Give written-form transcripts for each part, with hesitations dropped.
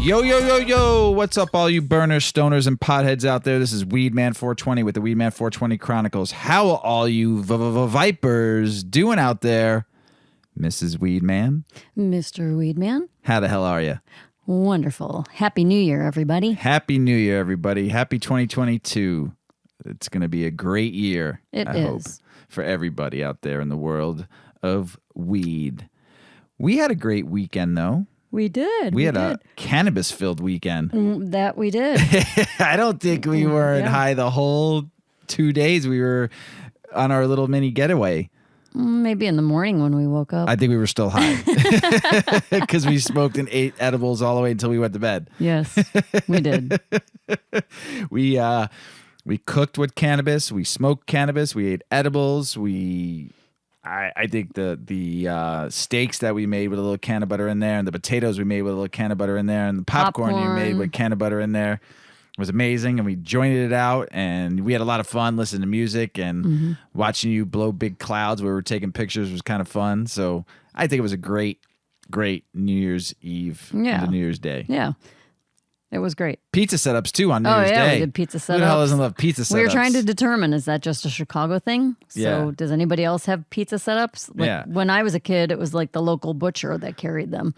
Yo, yo, yo, yo. What's up, all you burners, stoners, and potheads out there? This is Weedman 420 with the Weedman 420 Chronicles. How are all you vipers doing out there? Mrs. Weedman? Mr. Weedman? How the hell are you? Wonderful. Happy New Year, everybody. Happy New Year, everybody. Happy 2022. It's going to be a great year. It I is. hope, for everybody out there in the world of weed. We had a great weekend, though. We did. We had a cannabis-filled weekend. That we did. I don't think we weren't high the whole 2 days. We were on our little mini getaway. Maybe in the morning when we woke up. I think we were still high because we smoked and ate edibles all the way until we went to bed. Yes, we did. We cooked with cannabis. We smoked cannabis. We ate edibles. I think the steaks that we made with a little can of butter in there, and the potatoes we made with a little can of butter in there, and the popcorn you made with can of butter in there was amazing. And we jointed it out, and we had a lot of fun listening to music and watching you blow big clouds where we were taking pictures was kind of fun. So I think it was a great New Year's Eve and New Year's Day. Yeah. It was great. Pizza setups, too, on New Year's Day. We did pizza setups. Who the hell doesn't love pizza setups? We were trying to determine, is that just a Chicago thing? So does anybody else have pizza setups? When I was a kid, it was like the local butcher that carried them.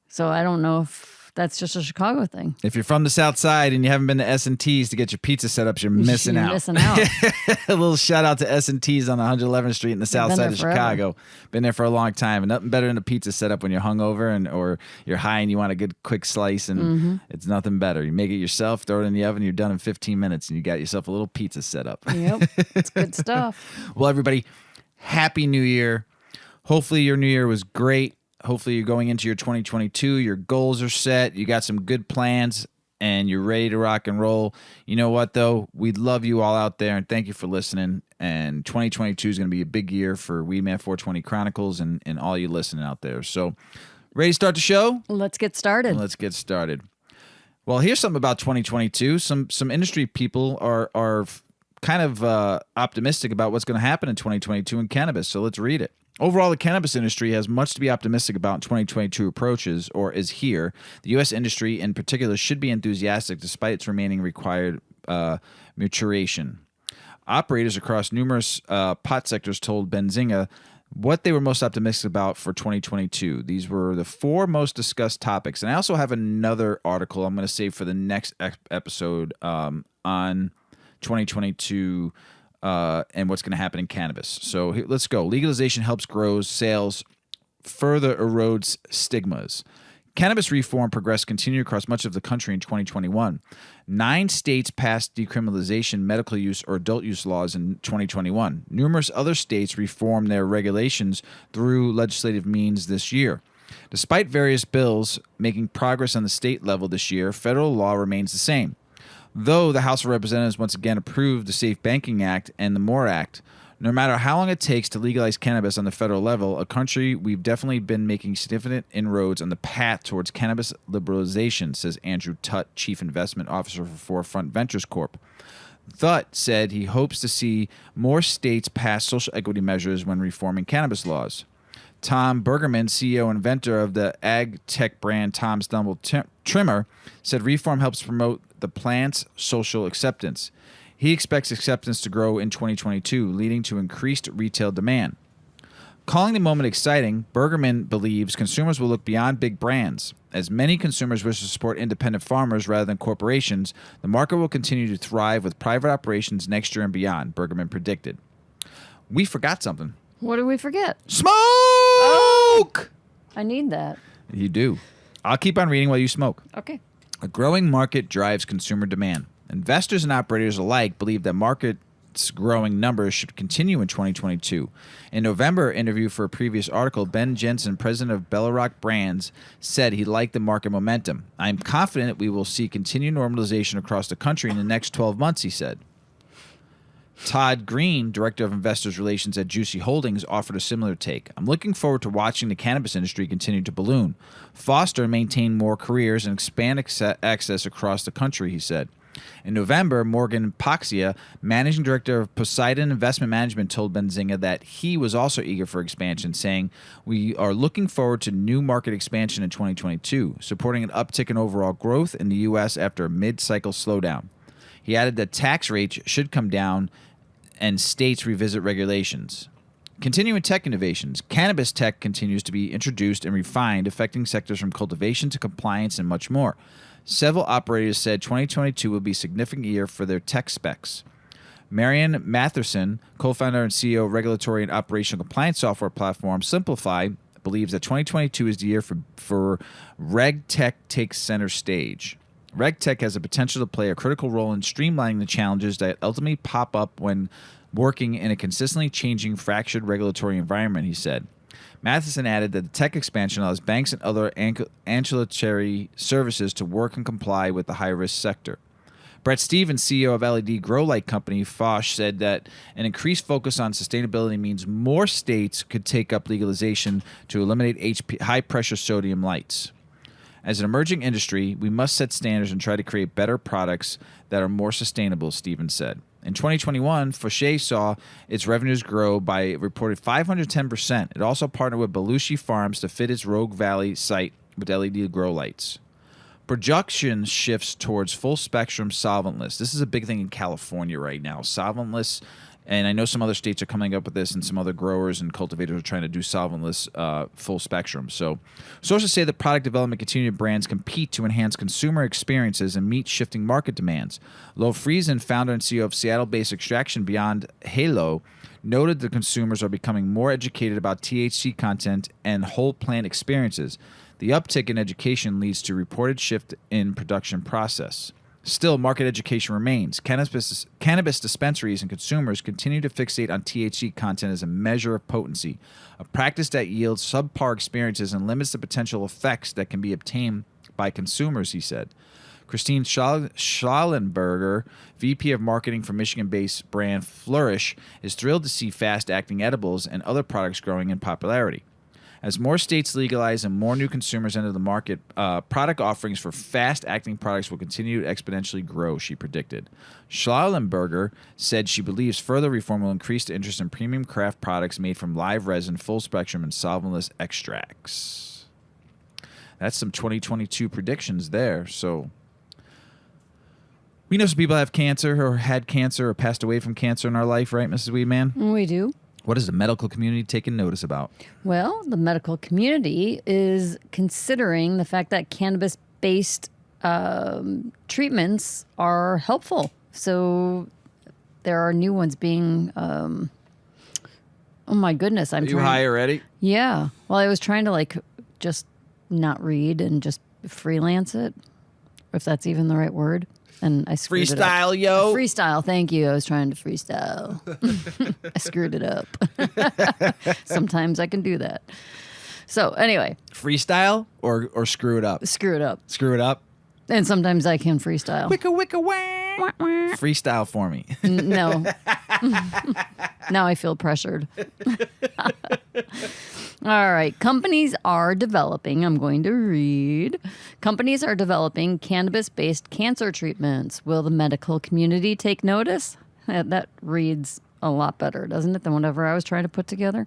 So I don't know if that's just a Chicago thing. If you're from the South Side and you haven't been to S&T's to get your pizza setups, you're missing out. A little shout out to S&T's on 111th Street in the South Side of Chicago. Been there for a long time. And nothing better than a pizza setup when you're hungover or you're high and you want a good quick slice. And it's nothing better. You make it yourself, throw it in the oven, you're done in 15 minutes. And you got yourself a little pizza setup. Yep, it's good stuff. Well, everybody, Happy New Year. Hopefully your New Year was great. Hopefully you're going into your 2022. Your goals are set. You got some good plans, and you're ready to rock and roll. You know what, though? We love you all out there, and thank you for listening. And 2022 is going to be a big year for Weedman 420 Chronicles and all you listening out there. So, ready to start the show? Let's get started. Let's get started. Well, here's something about 2022. Some industry people are kind of optimistic about what's going to happen in 2022 in cannabis. So let's read it. Overall, the cannabis industry has much to be optimistic about in 2022 approaches, or is here. The U.S. industry in particular should be enthusiastic despite its remaining required maturation. Operators across numerous pot sectors told Benzinga what they were most optimistic about for 2022. These were the 4 most discussed topics. And I also have another article I'm going to save for the next episode on 2022 and what's going to happen in cannabis. So let's go. Legalization helps grow sales, further erodes stigmas. Cannabis reform progress continued across much of the country in 2021. 9 states passed decriminalization, medical use, or adult use laws in 2021. Numerous other states reformed their regulations through legislative means this year. Despite various bills making progress on the state level this year, federal law remains the same. Though the House of Representatives once again approved the Safe Banking Act and the MORE Act, no matter how long it takes to legalize cannabis on the federal level, a country we've definitely been making significant inroads on the path towards cannabis liberalization, says Andrew Tutt, Chief Investment Officer for Forefront Ventures Corp. Tutt said he hopes to see more states pass social equity measures when reforming cannabis laws. Tom Bergerman, CEO and inventor of the ag tech brand Tom's Double Trimmer, said reform helps promote the plant's social acceptance. He expects acceptance to grow in 2022, leading to increased retail demand. Calling the moment exciting, Bergerman believes consumers will look beyond big brands. As many consumers wish to support independent farmers rather than corporations, the market will continue to thrive with private operations next year and beyond, Bergerman predicted. We forgot something. What did we forget? Smoke! I need that. You do. I'll keep on reading while you smoke. Okay. A growing market drives consumer demand. Investors and operators alike believe that market's growing numbers should continue in 2022. In November interview for a previous article, Ben Jensen, president of Bellarock Brands, said he liked the market momentum. I'm confident we will see continued normalization across the country in the next 12 months, he said. Todd Green, director of investors relations at Juicy Holdings, offered a similar take. I'm looking forward to watching the cannabis industry continue to balloon, foster and maintain more careers, and expand access across the country, he said. In November, Morgan Paxia, managing director of Poseidon Investment Management, told Benzinga that he was also eager for expansion, saying, "We are looking forward to new market expansion in 2022, supporting an uptick in overall growth in the U.S. after a mid-cycle slowdown." He added that tax rates should come down and states revisit regulations. Continuing tech innovations, cannabis tech continues to be introduced and refined, affecting sectors from cultivation to compliance and much more. Several operators said 2022 will be a significant year for their tech specs. Marian Matherson, co-founder and CEO of regulatory and operational compliance software platform Simplify, believes that 2022 is the year for RegTech takes center stage. RegTech has the potential to play a critical role in streamlining the challenges that ultimately pop up when working in a consistently changing, fractured regulatory environment, he said. Matheson added that the tech expansion allows banks and other ancillary services to work and comply with the high-risk sector. Brett Stevens, CEO of LED grow light company Foch, said that an increased focus on sustainability means more states could take up legalization to eliminate high-pressure sodium lights. As an emerging industry, we must set standards and try to create better products that are more sustainable, Stevens said. In 2021, Foch saw its revenues grow by a reported 510%. It also partnered with Belushi Farms to fit its Rogue Valley site with LED grow lights. Production shifts towards full-spectrum solventless. This is a big thing in California right now. Solventless, and I know some other states are coming up with this, and some other growers and cultivators are trying to do solventless full spectrum. So sources say that product development continued brands compete to enhance consumer experiences and meet shifting market demands. Lo Friesen, founder and CEO of Seattle-based extraction Beyond Halo, noted that consumers are becoming more educated about THC content and whole plant experiences. The uptick in education leads to reported shift in production process. Still, market education remains. Cannabis dispensaries and consumers continue to fixate on THC content as a measure of potency, a practice that yields subpar experiences and limits the potential effects that can be obtained by consumers, he said. Christine Schallenberger, VP of Marketing for Michigan-based brand Flourish, is thrilled to see fast-acting edibles and other products growing in popularity. As more states legalize and more new consumers enter the market, product offerings for fast-acting products will continue to exponentially grow, she predicted. Schallenberger said she believes further reform will increase the interest in premium craft products made from live resin, full-spectrum, and solventless extracts. That's some 2022 predictions there. So we know some people have cancer or had cancer or passed away from cancer in our life, right, Mrs. Weedman? We do. What is the medical community taking notice about? Well, the medical community is considering the fact that cannabis-based treatments are helpful. So there are new ones being, oh my goodness. Are you high already? Yeah. Well, I was trying to just not read and just freelance it, if that's even the right word. And I screwed it up. Freestyle, yo. Freestyle, thank you. I was trying to freestyle. I screwed it up. Sometimes I can do that. So anyway. Freestyle or screw it up? Screw it up. Screw it up? And sometimes I can freestyle. Wicka, wicka, wah. Freestyle for me. No. Now I feel pressured. All right. Companies are developing cannabis-based cancer treatments. Will the medical community take notice? That reads a lot better, doesn't it, than whatever I was trying to put together?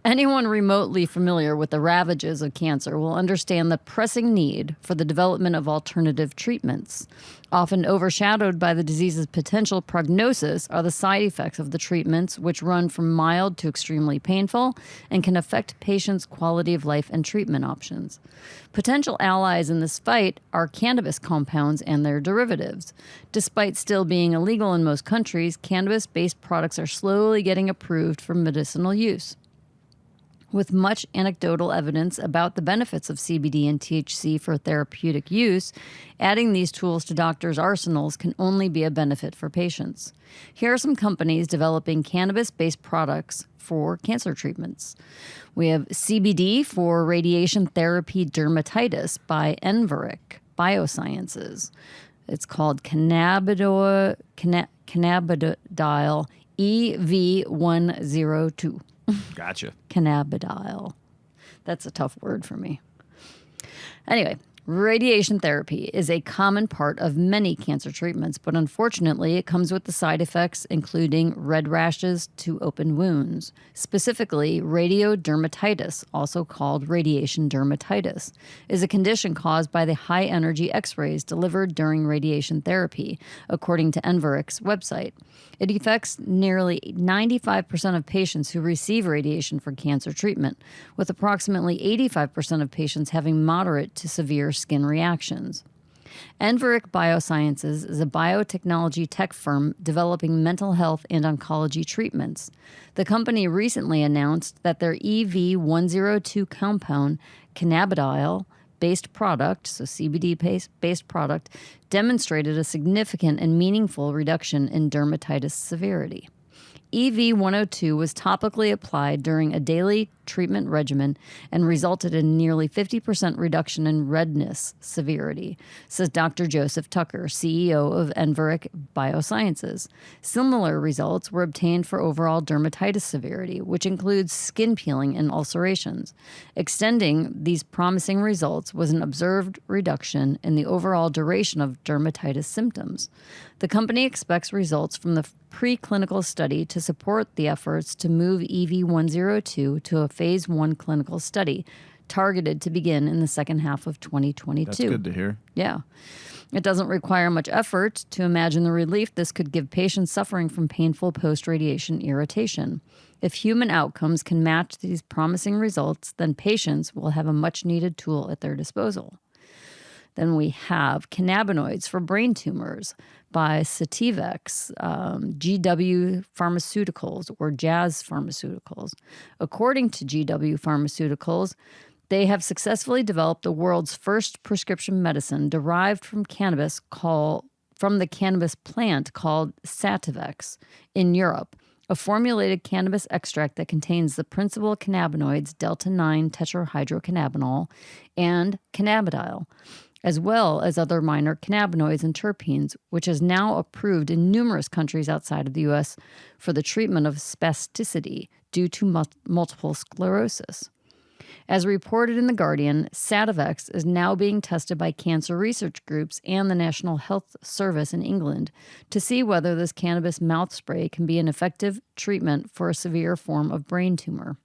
Anyone remotely familiar with the ravages of cancer will understand the pressing need for the development of alternative treatments. Often overshadowed by the disease's potential prognosis are the side effects of the treatments, which run from mild to extremely painful and can affect patients' quality of life and treatment options. Potential allies in this fight are cannabis compounds and their derivatives. Despite still being illegal in most countries, cannabis-based products are slowly getting approved for medicinal use. With much anecdotal evidence about the benefits of CBD and THC for therapeutic use, adding these tools to doctors' arsenals can only be a benefit for patients. Here are some companies developing cannabis-based products for cancer treatments. We have CBD for radiation therapy dermatitis by Enveric Biosciences. It's called Cannabidiol EV102. Gotcha. Cannabidiol. That's a tough word for me. Anyway, Radiation therapy is a common part of many cancer treatments, but unfortunately, it comes with the side effects, including red rashes to open wounds. Specifically, radiodermatitis, also called radiation dermatitis, is a condition caused by the high-energy X-rays delivered during radiation therapy, according to Enveric's website. It affects nearly 95% of patients who receive radiation for cancer treatment, with approximately 85% of patients having moderate to severe skin reactions. Enveric Biosciences is a biotechnology tech firm developing mental health and oncology treatments. The company recently announced that their EV102 compound, cannabidiol-based product, so CBD-based product, demonstrated a significant and meaningful reduction in dermatitis severity. EV102 was topically applied during a daily treatment regimen and resulted in nearly 50% reduction in redness severity, says Dr. Joseph Tucker, CEO of Enveric Biosciences. Similar results were obtained for overall dermatitis severity, which includes skin peeling and ulcerations. Extending these promising results was an observed reduction in the overall duration of dermatitis symptoms. The company expects results from the preclinical study to support the efforts to move EV102 to a phase 1 clinical study targeted to begin in the second half of 2022. That's good to hear. Yeah. It doesn't require much effort to imagine the relief this could give patients suffering from painful post-radiation irritation. If human outcomes can match these promising results, then patients will have a much-needed tool at their disposal. Then we have Cannabinoids for Brain Tumors by Sativex, GW Pharmaceuticals, or Jazz Pharmaceuticals. According to GW Pharmaceuticals, they have successfully developed the world's first prescription medicine derived from cannabis from the cannabis plant called Sativex in Europe, a formulated cannabis extract that contains the principal cannabinoids delta-9 tetrahydrocannabinol and cannabidiol, as well as other minor cannabinoids and terpenes, which is now approved in numerous countries outside of the U.S. for the treatment of spasticity due to multiple sclerosis. As reported in The Guardian, Sativex is now being tested by cancer research groups and the National Health Service in England to see whether this cannabis mouth spray can be an effective treatment for a severe form of brain tumor.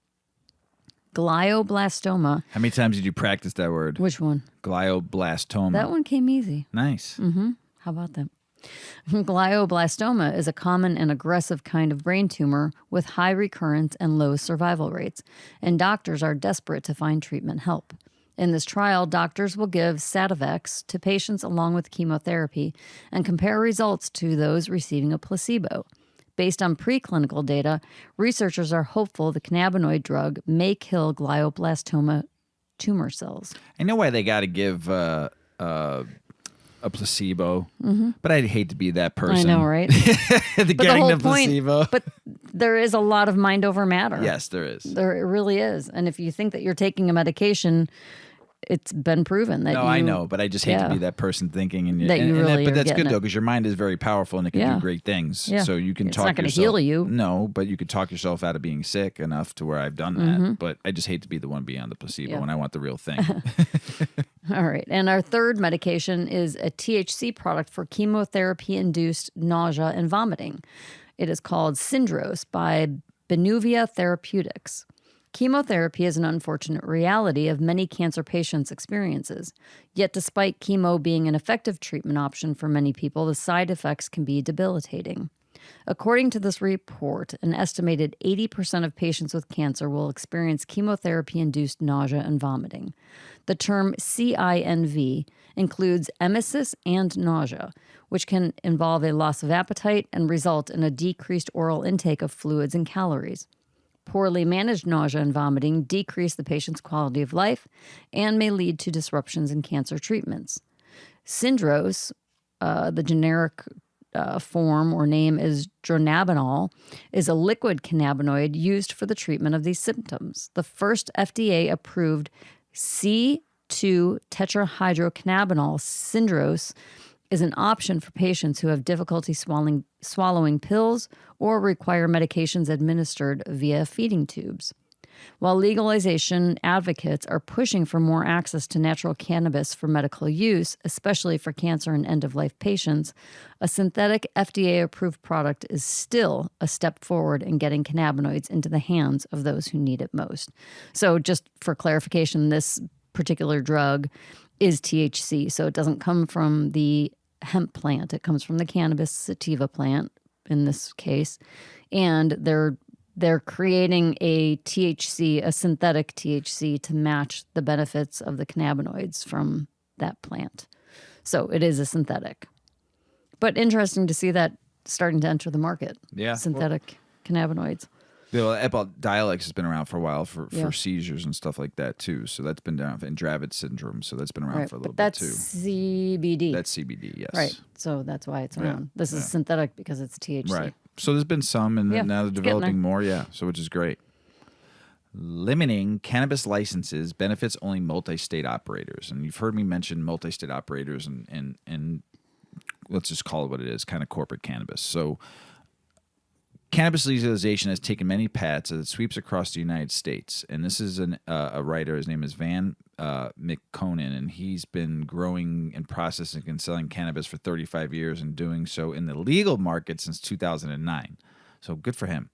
Glioblastoma. How many times did you practice that word? Which one? Glioblastoma. That one came easy. Nice. How about that? Glioblastoma is a common and aggressive kind of brain tumor with high recurrence and low survival rates, and doctors are desperate to find treatment help. In this trial, doctors will give Sativex to patients along with chemotherapy and compare results to those receiving a placebo. Based on preclinical data, researchers are hopeful the cannabinoid drug may kill glioblastoma tumor cells. I know why they got to give a placebo, but I'd hate to be that person. I know, right? Getting the placebo. But there is a lot of mind over matter. Yes, there is. There really is. And if you think that you're taking a medication, it's been proven that I know, but I just hate to be that person thinking. And but that's good, though, because your mind is very powerful and it can do great things. Yeah. So you can it's talk not going to yourself. heal you. No, but you could talk yourself out of being sick enough to where I've done that. But I just hate to be the one being on the placebo when I want the real thing. All right. And our third medication is a THC product for chemotherapy-induced nausea and vomiting. It is called Syndros by Benuvia Therapeutics. Chemotherapy is an unfortunate reality of many cancer patients' experiences. Yet despite chemo being an effective treatment option for many people, the side effects can be debilitating. According to this report, an estimated 80% of patients with cancer will experience chemotherapy-induced nausea and vomiting. The term CINV includes emesis and nausea, which can involve a loss of appetite and result in a decreased oral intake of fluids and calories. Poorly managed nausea and vomiting decrease the patient's quality of life and may lead to disruptions in cancer treatments. Syndros, the generic form or name is dronabinol, is a liquid cannabinoid used for the treatment of these symptoms. The first FDA-approved C2 tetrahydrocannabinol, Syndros, is an option for patients who have difficulty swallowing pills or require medications administered via feeding tubes. While legalization advocates are pushing for more access to natural cannabis for medical use, especially for cancer and end-of-life patients, a synthetic FDA-approved product is still a step forward in getting cannabinoids into the hands of those who need it most. So just for clarification, this particular drug is THC, so it doesn't come from the hemp plant. It comes from the cannabis sativa plant in this case, and they're creating a THC, a synthetic THC, to match the benefits of the cannabinoids from that plant. So it is a synthetic. But interesting to see that starting to enter the market. Yeah. Synthetic cannabinoids. Epidiolex has been around for a while for seizures and stuff like that too. So that's been around, and Dravet syndrome. So that's been around for a little bit too. That's CBD. That's CBD, yes. Right. So that's why it's around. This is synthetic because it's THC. Right. So there's been some, and now they're developing more. Yeah. So which is great. Limiting cannabis licenses benefits only multi-state operators, and you've heard me mention multi-state operators, and let's just call it what it is, kind of corporate cannabis. So. Cannabis legalization has taken many paths as it sweeps across the United States. And this is a writer. His name is Van McConan, and he's been growing and processing and selling cannabis for 35 years and doing so in the legal market since 2009. So good for him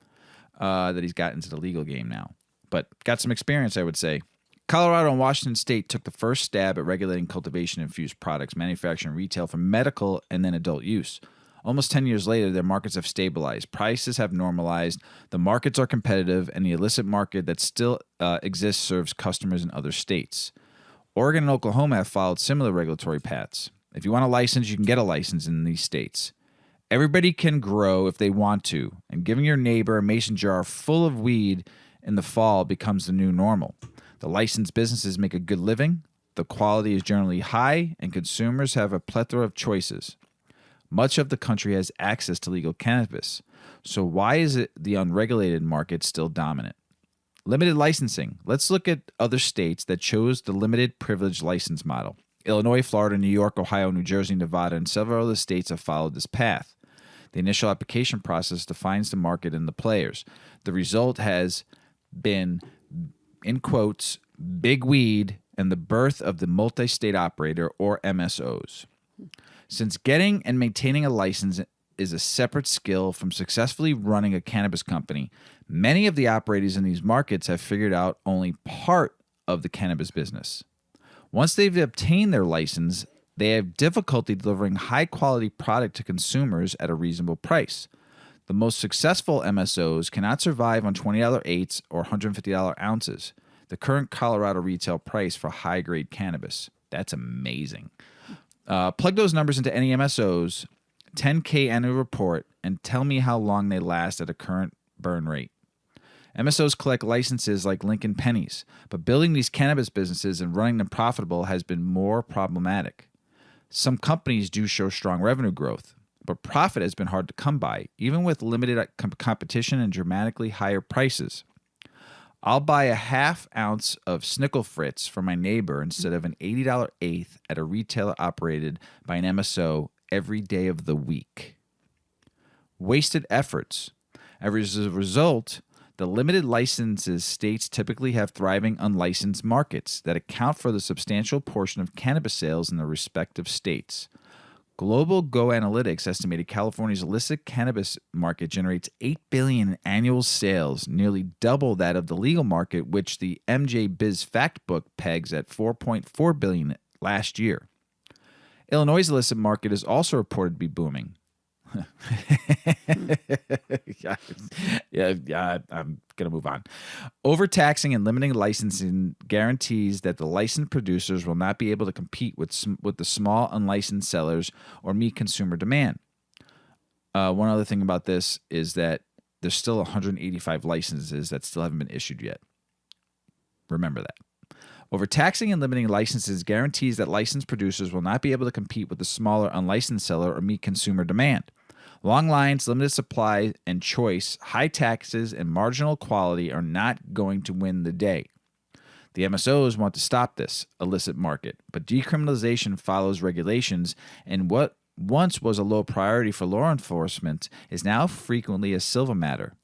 that he's got into the legal game now. But got some experience, I would say. Colorado and Washington State took the first stab at regulating cultivation-infused products, manufacturing and retail for medical and then adult use. Almost 10 years later, their markets have stabilized. Prices have normalized. The markets are competitive, and the illicit market that still exists serves customers in other states. Oregon and Oklahoma have followed similar regulatory paths. If you want a license, you can get a license in these states. Everybody can grow if they want to, and giving your neighbor a mason jar full of weed in the fall becomes the new normal. The licensed businesses make a good living, the quality is generally high, and consumers have a plethora of choices. Much of the country has access to legal cannabis. So why is it the unregulated market still dominant? Limited licensing. Let's look at other states that chose the limited privilege license model. Illinois, Florida, New York, Ohio, New Jersey, Nevada, and several other states have followed this path. The initial application process defines the market and the players. The result has been, in quotes, big weed and the birth of the multi-state operator, or MSOs. Since getting and maintaining a license is a separate skill from successfully running a cannabis company, many of the operators in these markets have figured out only part of the cannabis business. Once they've obtained their license, they have difficulty delivering high-quality product to consumers at a reasonable price. The most successful MSOs cannot survive on $20 eighths or $150 ounces, the current Colorado retail price for high-grade cannabis. That's amazing. Plug those numbers into any MSOs, 10K annual report, and tell me how long they last at a current burn rate. MSOs collect licenses like Lincoln pennies, but building these cannabis businesses and running them profitable has been more problematic. Some companies do show strong revenue growth, but profit has been hard to come by, even with limited competition and dramatically higher prices. I'll buy a half ounce of Snickle Fritz from my neighbor instead of an $80 eighth at a retailer operated by an MSO every day of the week. Wasted efforts. As a result, the limited licenses states typically have thriving unlicensed markets that account for the substantial portion of cannabis sales in their respective states. Global Go Analytics estimated California's illicit cannabis market generates $8 billion in annual sales, nearly double that of the legal market, which the MJ Biz Factbook pegs at $4.4 billion last year. Illinois' illicit market is also reported to be booming. I'm going to move on. Overtaxing and limiting licensing guarantees that the licensed producers will not be able to compete with the small unlicensed sellers or meet consumer demand. One other thing about this is that there's still 185 licenses that still haven't been issued yet. Remember that. Overtaxing and limiting licenses guarantees that licensed producers will not be able to compete with the smaller unlicensed seller or meet consumer demand. Long lines, limited supply and choice, high taxes, and marginal quality are not going to win the day. The MSOs want to stop this illicit market, but decriminalization follows regulations, and what once was a low priority for law enforcement is now frequently a civil matter.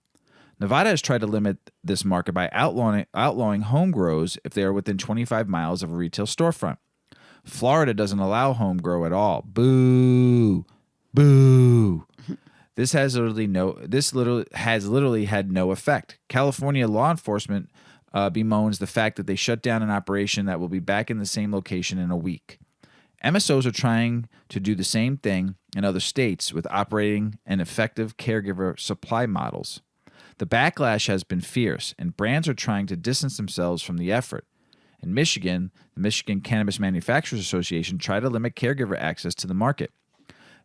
Nevada has tried to limit this market by outlawing home grows if they are within 25 miles of a retail storefront. Florida doesn't allow home grow at all. Boo. Boo. This has literally had no effect. California law enforcement bemoans the fact that they shut down an operation that will be back in the same location in a week. MSOs are trying to do the same thing in other states with operating and effective caregiver supply models. The backlash has been fierce, and brands are trying to distance themselves from the effort. In Michigan, the Michigan Cannabis Manufacturers Association tried to limit caregiver access to the market,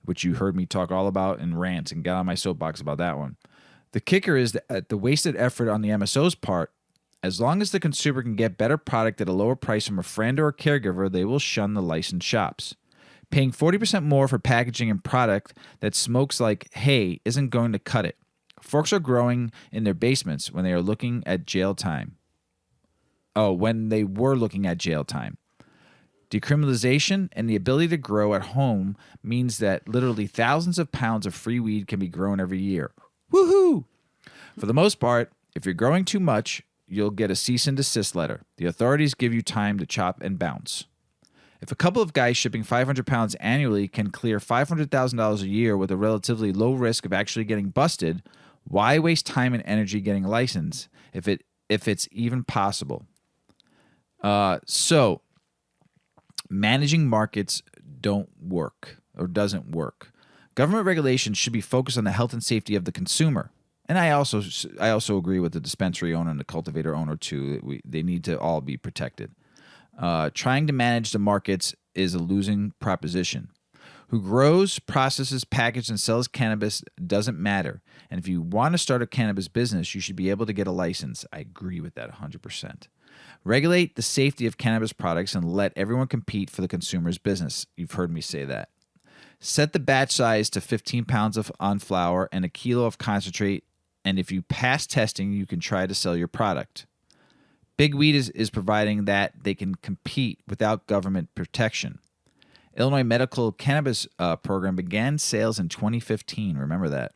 which you heard me talk all about in rants and got on my soapbox about that one. The kicker is that the wasted effort on the MSO's part. As long as the consumer can get better product at a lower price from a friend or a caregiver, they will shun the licensed shops. Paying 40% more for packaging and product that smokes like hay isn't going to cut it. Folks are growing in their basements when they are looking at jail time. When they were looking at jail time. Decriminalization and the ability to grow at home means that literally thousands of pounds of free weed can be grown every year. Woohoo! For the most part, if you're growing too much, you'll get a cease and desist letter. The authorities give you time to chop and bounce. If a couple of guys shipping 500 pounds annually can clear $500,000 a year with a relatively low risk of actually getting busted, why waste time and energy getting a license if it's even possible? So managing markets doesn't work. Government regulation should be focused on the health and safety of the consumer. And I also agree with the dispensary owner and the cultivator owner too. They need to all be protected. Trying to manage the markets is a losing proposition. Who grows, processes, packages, and sells cannabis doesn't matter. And if you want to start a cannabis business, you should be able to get a license. I agree with that 100%. Regulate the safety of cannabis products and let everyone compete for the consumer's business. You've heard me say that. Set the batch size to 15 pounds on flour and a kilo of concentrate, and if you pass testing, you can try to sell your product. Big Weed is providing that they can compete without government protection. Illinois Medical Cannabis Program began sales in 2015. Remember that.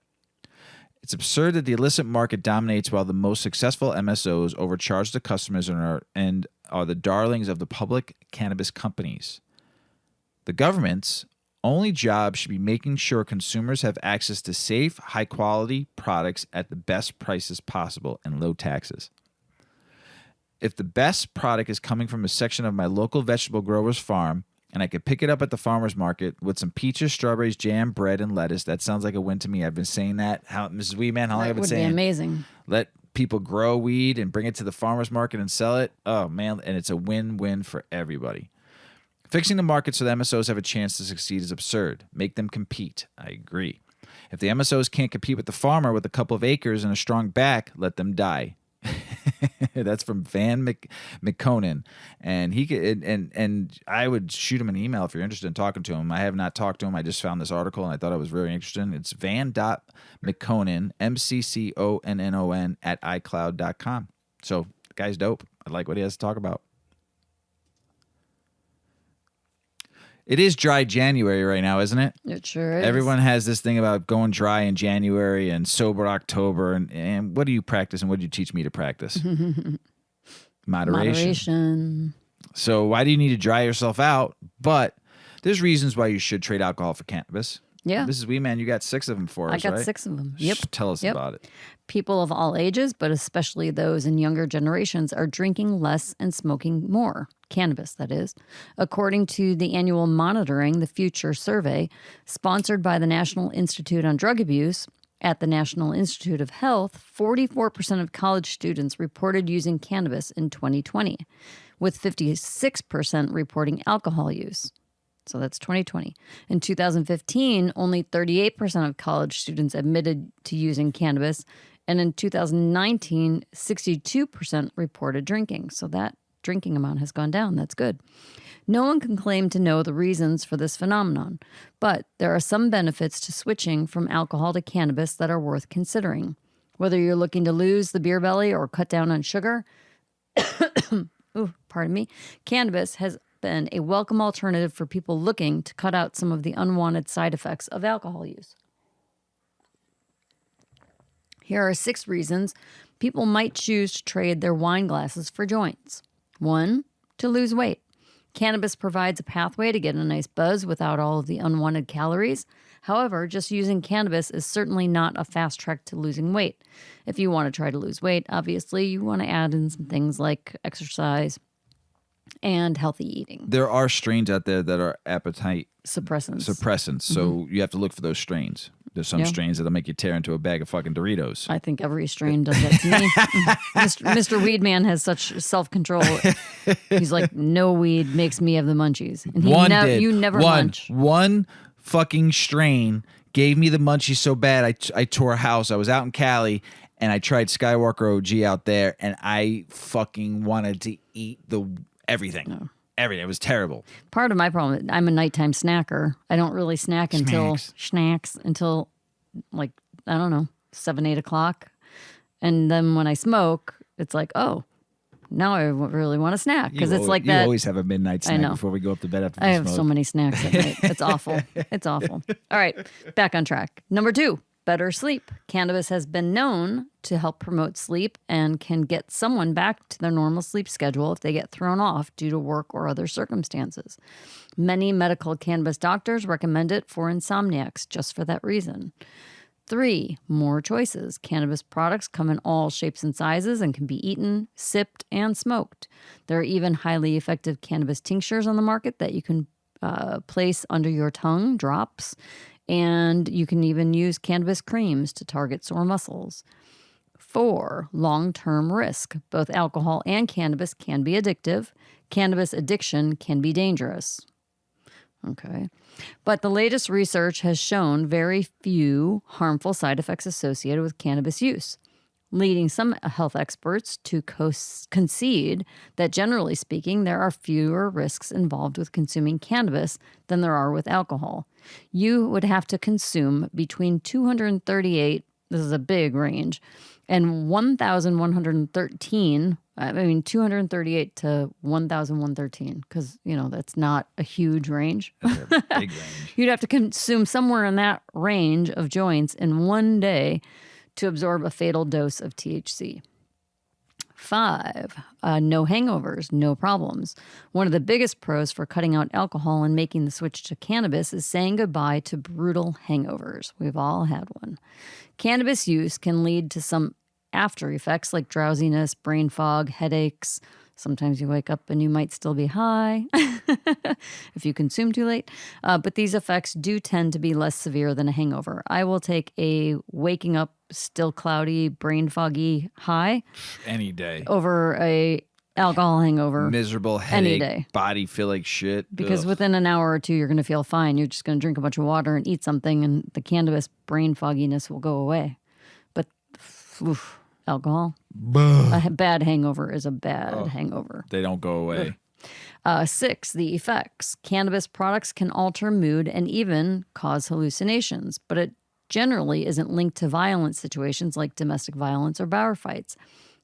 It's absurd that the illicit market dominates while the most successful MSOs overcharge the customers and are the darlings of the public cannabis companies. The government's only job should be making sure consumers have access to safe, high-quality products at the best prices possible and low taxes. If the best product is coming from a section of my local vegetable grower's farm, and I could pick it up at the farmer's market with some peaches, strawberries, jam, bread, and lettuce, that sounds like a win to me. I've been saying that. Mrs. Weedman, how long have I been saying? That would be amazing. Let people grow weed and bring it to the farmer's market and sell it. Oh, man, and it's a win-win for everybody. Fixing the market so the MSOs have a chance to succeed is absurd. Make them compete. I agree. If the MSOs can't compete with the farmer with a couple of acres and a strong back, let them die. That's from Van McConan, and he could, and I would shoot him an email if you're interested in talking to him. I have not talked to him. I just found this article and I thought it was very interesting. It's van.mcconan, MCCONNON at iCloud.com. So the guy's dope. I like what he has to talk about. It is dry January right now, isn't it? It sure is. Everyone has this thing about going dry in January and sober October. And what do you practice and what do you teach me to practice? Moderation. So why do you need to dry yourself out? But there's reasons why you should trade alcohol for cannabis. Yeah. This is man. You got 6 of them for us, right? I got 6 of them. Yep. Tell us about it. People of all ages, but especially those in younger generations, are drinking less and smoking more. Cannabis, that is. According to the annual Monitoring the Future survey, sponsored by the National Institute on Drug Abuse, at the National Institute of Health, 44% of college students reported using cannabis in 2020, with 56% reporting alcohol use. So that's 2020. In 2015, only 38% of college students admitted to using cannabis. And in 2019, 62% reported drinking. So that drinking amount has gone down. That's good. No one can claim to know the reasons for this phenomenon, but there are some benefits to switching from alcohol to cannabis that are worth considering. Whether you're looking to lose the beer belly or cut down on sugar, cannabis has been a welcome alternative for people looking to cut out some of the unwanted side effects of alcohol use. Here are 6 reasons people might choose to trade their wine glasses for joints. 1, to lose weight. Cannabis provides a pathway to get a nice buzz without all of the unwanted calories. However, just using cannabis is certainly not a fast track to losing weight. If you want to try to lose weight, obviously you want to add in some things like exercise and healthy eating. There are strains out there that are appetite suppressants. So you have to look for those strains. There's some strains that'll make you tear into a bag of fucking Doritos. I think every strain does that to me. Mr. Weedman has such self-control. He's like, no weed makes me have the munchies. And you never munch. One fucking strain gave me the munchies so bad I tore a house. I was out in Cali and I tried Skywalker OG out there and I fucking wanted to eat everything. No. Everything. It was terrible. Part of my problem, I'm a nighttime snacker. I don't really snack until like, I don't know, 7, 8 o'clock. And then when I smoke, it's like, oh, now I really want to snack. Because it's like that. You always have a midnight snack before we go up to bed after the smoke. I have so many snacks at night. It's awful. It's awful. All right, back on track. Number 2. Better sleep. Cannabis has been known to help promote sleep and can get someone back to their normal sleep schedule if they get thrown off due to work or other circumstances. Many medical cannabis doctors recommend it for insomniacs just for that reason. 3, more choices. Cannabis products come in all shapes and sizes and can be eaten, sipped, and smoked. There are even highly effective cannabis tinctures on the market that you can place under your tongue, drops. And you can even use cannabis creams to target sore muscles. 4, long-term risk. Both alcohol and cannabis can be addictive. Cannabis addiction can be dangerous. Okay. But the latest research has shown very few harmful side effects associated with cannabis use, leading some health experts to concede that, generally speaking, there are fewer risks involved with consuming cannabis than there are with alcohol. You would have to consume between 238, this is a big range, and 1,113, 238 to 1,113, because, that's not a huge range. That's a big range. You'd have to consume somewhere in that range of joints in one day to absorb a fatal dose of THC. 5, no hangovers, no problems. One of the biggest pros for cutting out alcohol and making the switch to cannabis is saying goodbye to brutal hangovers. We've all had one. Cannabis use can lead to some after effects like drowsiness, brain fog, headaches. Sometimes you wake up and you might still be high if you consume too late. But these effects do tend to be less severe than a hangover. I will take a waking up still cloudy, brain foggy high any day over a alcohol hangover. Miserable headache, any day. Body feel like shit. Because within an hour or two, you're going to feel fine. You're just going to drink a bunch of water and eat something, and the cannabis brain fogginess will go away. But alcohol, a bad hangover is a bad hangover. They don't go away. 6, the effects. Cannabis products can alter mood and even cause hallucinations, but it generally isn't linked to violent situations like domestic violence or bar fights.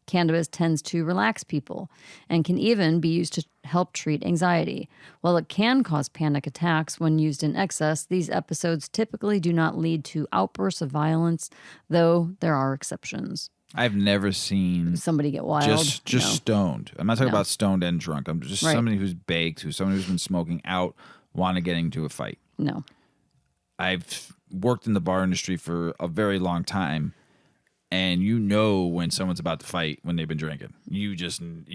Cannabis tends to relax people and can even be used to help treat anxiety. While it can cause panic attacks when used in excess, these episodes typically do not lead to outbursts of violence, though there are exceptions. I've never seen somebody get wild. Just stoned. I'm not talking about stoned and drunk. I'm just somebody who's baked, somebody who's been smoking out, want to get into a fight. No. I've worked in the bar industry for a very long time, and when someone's about to fight when they've been drinking. You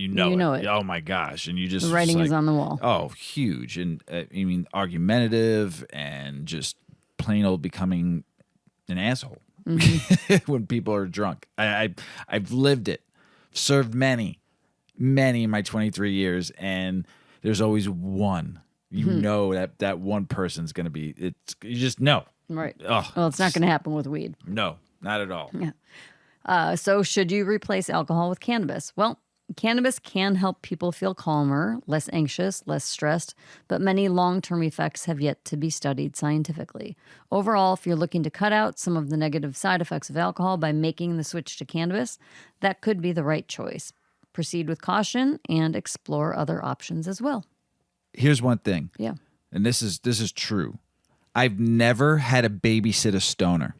know it. Oh my gosh. And you just the writing is on the wall. Oh, huge. And argumentative and just plain old becoming an asshole. Mm-hmm. When people are drunk. I've lived it. Served many in my 23 years, and there's always one. You know that one person's going to be, you just know. Right. Oh, well, it's not going to happen with weed. No, not at all. Yeah. So should you replace alcohol with cannabis? Well, cannabis can help people feel calmer, less anxious, less stressed, but many long-term effects have yet to be studied scientifically. Overall, if you're looking to cut out some of the negative side effects of alcohol by making the switch to cannabis, that could be the right choice. Proceed with caution and explore other options as well. Here's one thing. Yeah. And this is true. I've never had to babysit a stoner.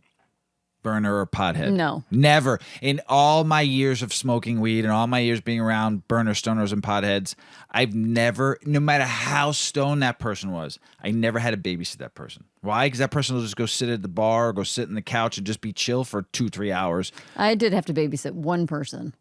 burner or pothead. No. Never. In all my years of smoking weed and all my years being around burners, stoners, and potheads, I've never, no matter how stoned that person was, I never had to babysit that person. Why? Because that person will just go sit at the bar or go sit on the couch and just be chill for 2-3 hours. I did have to babysit one person.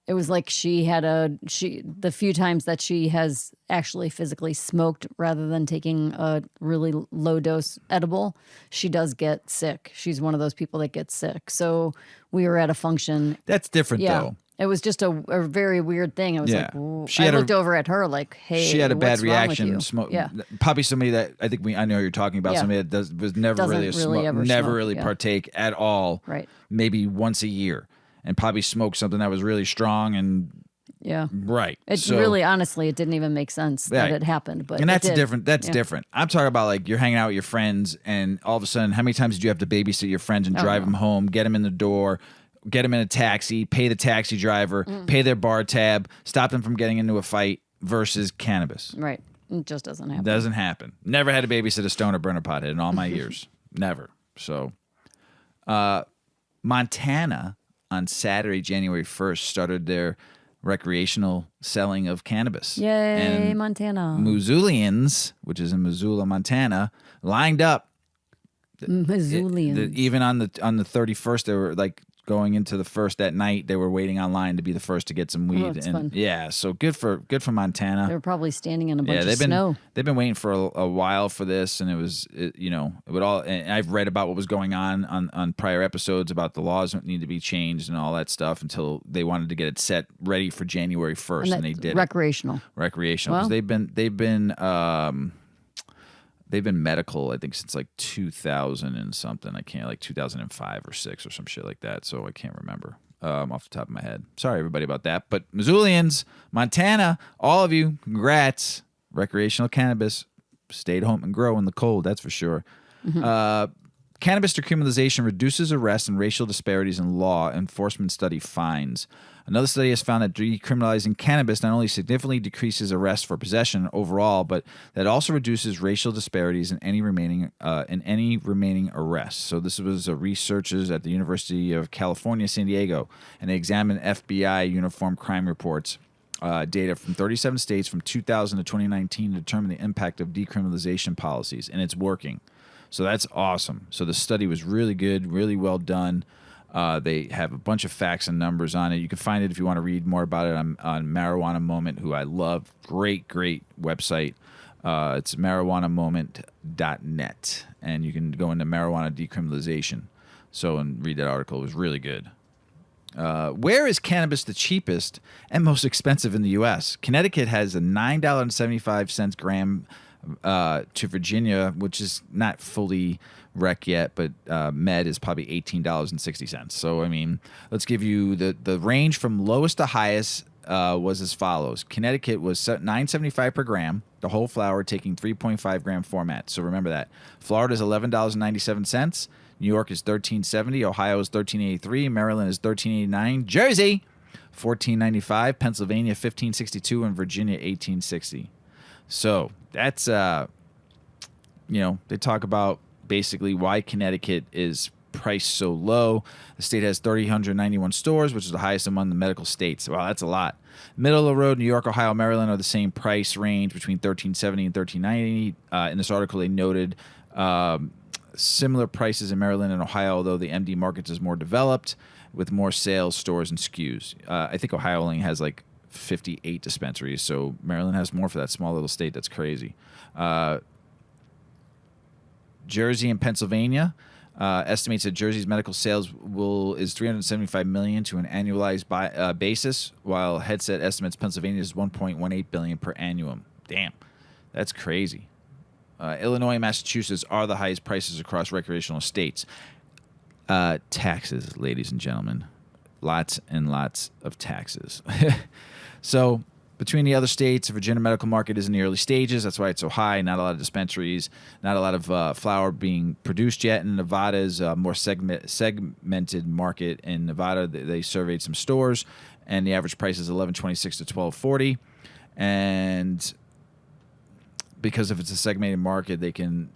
It was like the few times that she has actually physically smoked rather than taking a really low dose edible, she does get sick. She's one of those people that gets sick. So we were at a function. That's different though. It was just a very weird thing. I was like, ooh. I looked over at her like, hey, she had a bad what's wrong with reaction. you? Probably somebody that I think I know you're talking about. Yeah. Somebody that was never Doesn't really a really ever never smoke, really yeah. partake at all. Right. Maybe once a year, and probably smoked something that was really strong and. Yeah. Right. It really, honestly, it didn't even make sense that it happened. But and that's different. That's different. I'm talking about like you're hanging out with your friends, and all of a sudden, how many times did you have to babysit your friends and drive them home, get them in the door, get them in a taxi, pay the taxi driver, pay their bar tab, stop them from getting into a fight versus cannabis? Right. It just doesn't happen. Doesn't happen. Never had to babysit a stoner burner pothead in all my years. Never. So, Montana on Saturday, January 1st, started their recreational selling of cannabis. Yay, and Montana. Missoulians, which is in Missoula, Montana, lined up. Missoulians. Even on the 31st, they were like going into the first that night. They were waiting online to be the first to get some weed. That's and fun. Yeah, so good for Montana. They were probably standing in a bunch of snow. They've been waiting for a while for this, and it would all. And I've read about what was going on prior episodes about the laws that need to be changed and all that stuff until they wanted to get it set ready for January 1st, and they did recreational. Recreational, Well, because they've been medical, I think, since like 2000 and something. I can't, like 2005 or 6 or some shit like that. So I can't remember off the top of my head. Sorry, everybody, about that. But Missoulians, Montana, all of you, congrats. Recreational cannabis. Stay at home and grow in the cold, that's for sure. Cannabis decriminalization reduces arrests and racial disparities in law enforcement study finds. Another study has found that decriminalizing cannabis not only significantly decreases arrests for possession overall, but that also reduces racial disparities in any remaining arrests. So this was researchers at the University of California, San Diego, and they examined FBI uniform crime reports. Data from 37 states from 2000 to 2019 to determine the impact of decriminalization policies, and it's working. So that's awesome. So the study was really good, really well done. They have a bunch of facts and numbers on it. You can find it if you want to read more about it on Marijuana Moment, who I love. Great website. It's marijuanamoment.net, and you can go into marijuana decriminalization. And read that article. It was really good. Where is cannabis the cheapest and most expensive in the U.S.? Connecticut has a $9.75 gram to Virginia, which is not fully rec yet, but med is probably $18.60. So, I mean, let's give you the range from lowest to highest was as follows. Connecticut was $9.75 per gram, the whole flower taking 3.5 gram format. So remember that. Florida is $11.97. New York is $13.70. Ohio is $13.83. Maryland is $13.89. Jersey, $14.95. Pennsylvania, $15.62. And Virginia, $18.60. So that's, they talk about basically why Connecticut is priced so low. The state has 391 stores, which is the highest among the medical states. Wow, that's a lot. Middle of the road, New York, Ohio, Maryland are the same price range between $13.70 and $13.90. In this article, they noted similar prices in Maryland and Ohio, although the MD markets is more developed with more sales, stores, and SKUs. I think Ohio only has like 58 dispensaries, so Maryland has more for that small little state. That's crazy. Jersey and Pennsylvania estimates that Jersey's medical sales is $375 million to an annualized basis, while Headset estimates Pennsylvania's $1.18 billion per annum. Damn, that's crazy. Illinois and Massachusetts are the highest prices across recreational states. Taxes, ladies and gentlemen. Lots and lots of taxes. So between the other states, the Virginia medical market is in the early stages. That's why it's so high. Not a lot of dispensaries, not a lot of flower being produced yet. And Nevada is a more segmented market. In Nevada, they surveyed some stores, and the average price is $11.26 to $12.40. And because if it's a segmented market, they can,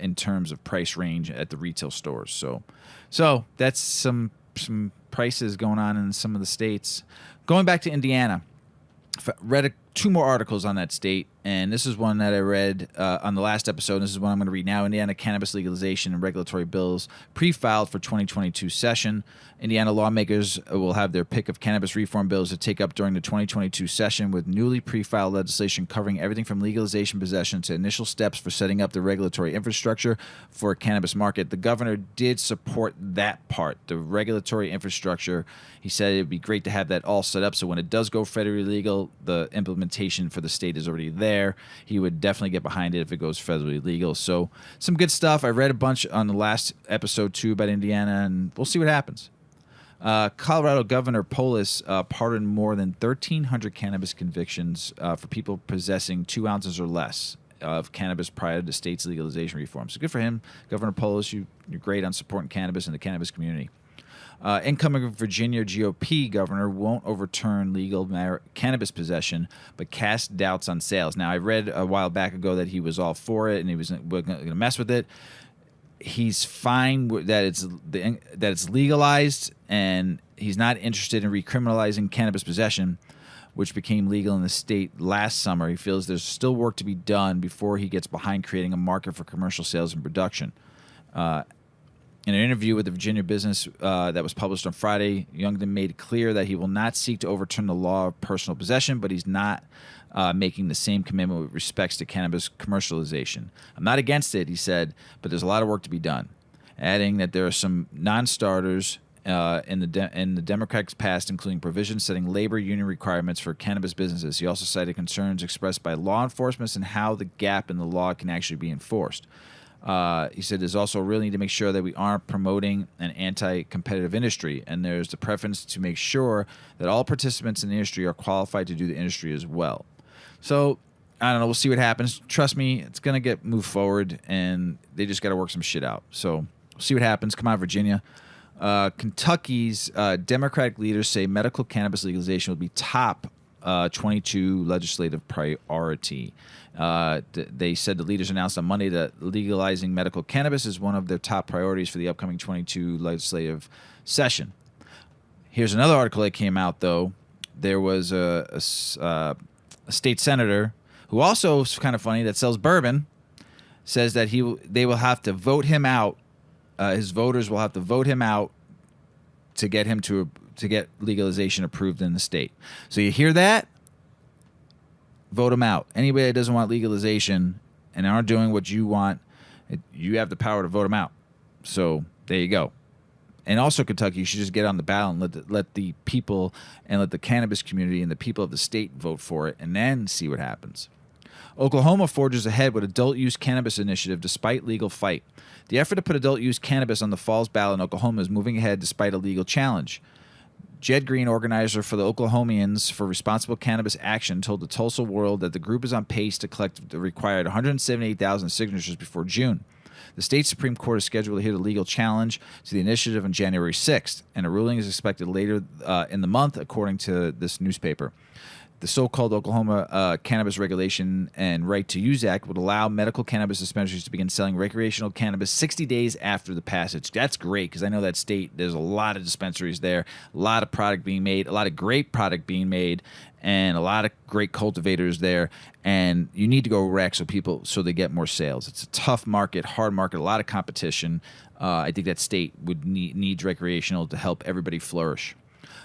in terms of price range at the retail stores. So that's some prices going on in some of the states. Going back to Indiana, read two more articles on that state, and this is one that I read on the last episode. This is one I'm going to read now. Indiana cannabis legalization and regulatory bills pre-filed for 2022 session. Indiana lawmakers will have their pick of cannabis reform bills to take up during the 2022 session, with newly pre-filed legislation covering everything from legalization possession to initial steps for setting up the regulatory infrastructure for a cannabis market. The governor did support that part, the regulatory infrastructure. He said it'd be great to have that all set up so when it does go federally legal, the implementation for the state is already there. He would definitely get behind it if it goes federally legal. So some good stuff. I read a bunch on the last episode too about Indiana, and we'll see what happens. Colorado Governor Polis pardoned more than 1,300 cannabis convictions for people possessing 2 ounces or less of cannabis prior to the state's legalization reform. So good for him, Governor Polis. You're great on supporting cannabis and the cannabis community. Incoming Virginia GOP governor won't overturn legal cannabis possession, but cast doubts on sales. Now, I read a while back ago that he was all for it and he was going to mess with it. He's fine that it's legalized, and he's not interested in recriminalizing cannabis possession, which became legal in the state last summer. He feels there's still work to be done before he gets behind creating a market for commercial sales and production. In an interview with the Virginia Business that was published on Friday, Youngden made clear that he will not seek to overturn the law of personal possession, but he's not making the same commitment with respects to cannabis commercialization. I'm not against it, he said, but there's a lot of work to be done, adding that there are some non-starters in the Democrats' past, including provisions setting labor union requirements for cannabis businesses. He also cited concerns expressed by law enforcement and how the gap in the law can actually be enforced. He said there's also really need to make sure that we aren't promoting an anti-competitive industry, and there's the preference to make sure that all participants in the industry are qualified to do the industry as well. So, I don't know. We'll see what happens. Trust me, it's going to get moved forward, and they just got to work some shit out. So, we'll see what happens. Come on, Virginia. Kentucky's Democratic leaders say medical cannabis legalization will be top 22 legislative priority. They said the leaders announced on Monday that legalizing medical cannabis is one of their top priorities for the upcoming 22 legislative session. Here's another article that came out, though. There was a state senator who also is kind of funny that sells bourbon, says that they will have to vote him out. His voters will have to vote him out to get him to get legalization approved in the state. So you hear that? Vote him out. Anybody that doesn't want legalization and aren't doing what you want, you have the power to vote him out. So there you go. And also Kentucky, you should just get on the ballot and let the people and let the cannabis community and the people of the state vote for it, and then see what happens. Oklahoma forges ahead with adult use cannabis initiative despite legal fight. The effort to put adult use cannabis on the fall's ballot in Oklahoma is moving ahead despite a legal challenge. Jed Green, organizer for the Oklahomians for Responsible Cannabis Action, told the Tulsa World that the group is on pace to collect the required 178,000 signatures before June. The state Supreme Court is scheduled to hear the legal challenge to the initiative on January 6th, and a ruling is expected later in the month, according to this newspaper. The so-called Oklahoma Cannabis Regulation and Right to Use Act would allow medical cannabis dispensaries to begin selling recreational cannabis 60 days after the passage. That's great, because I know that state, there's a lot of dispensaries there, a lot of product being made, a lot of great product being made, and a lot of great cultivators there. And you need to go rec so they get more sales. It's a tough market, hard market, a lot of competition. I think that state would needs recreational to help everybody flourish.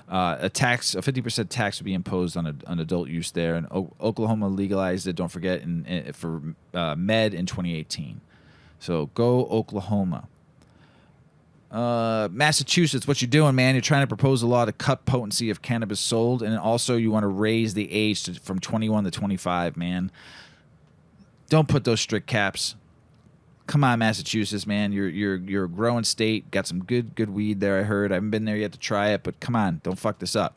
A 50% tax would be imposed on adult use there, and Oklahoma legalized it. Don't forget for med in 2018. So go Oklahoma. Massachusetts, what you doing, man? You're trying to propose a law to cut potency of cannabis sold, and also you want to raise the age from 21 to 25, man. Don't put those strict caps. Come on, Massachusetts, man. You're a growing state. Got some good weed there, I heard. I haven't been there yet to try it, but come on, don't fuck this up.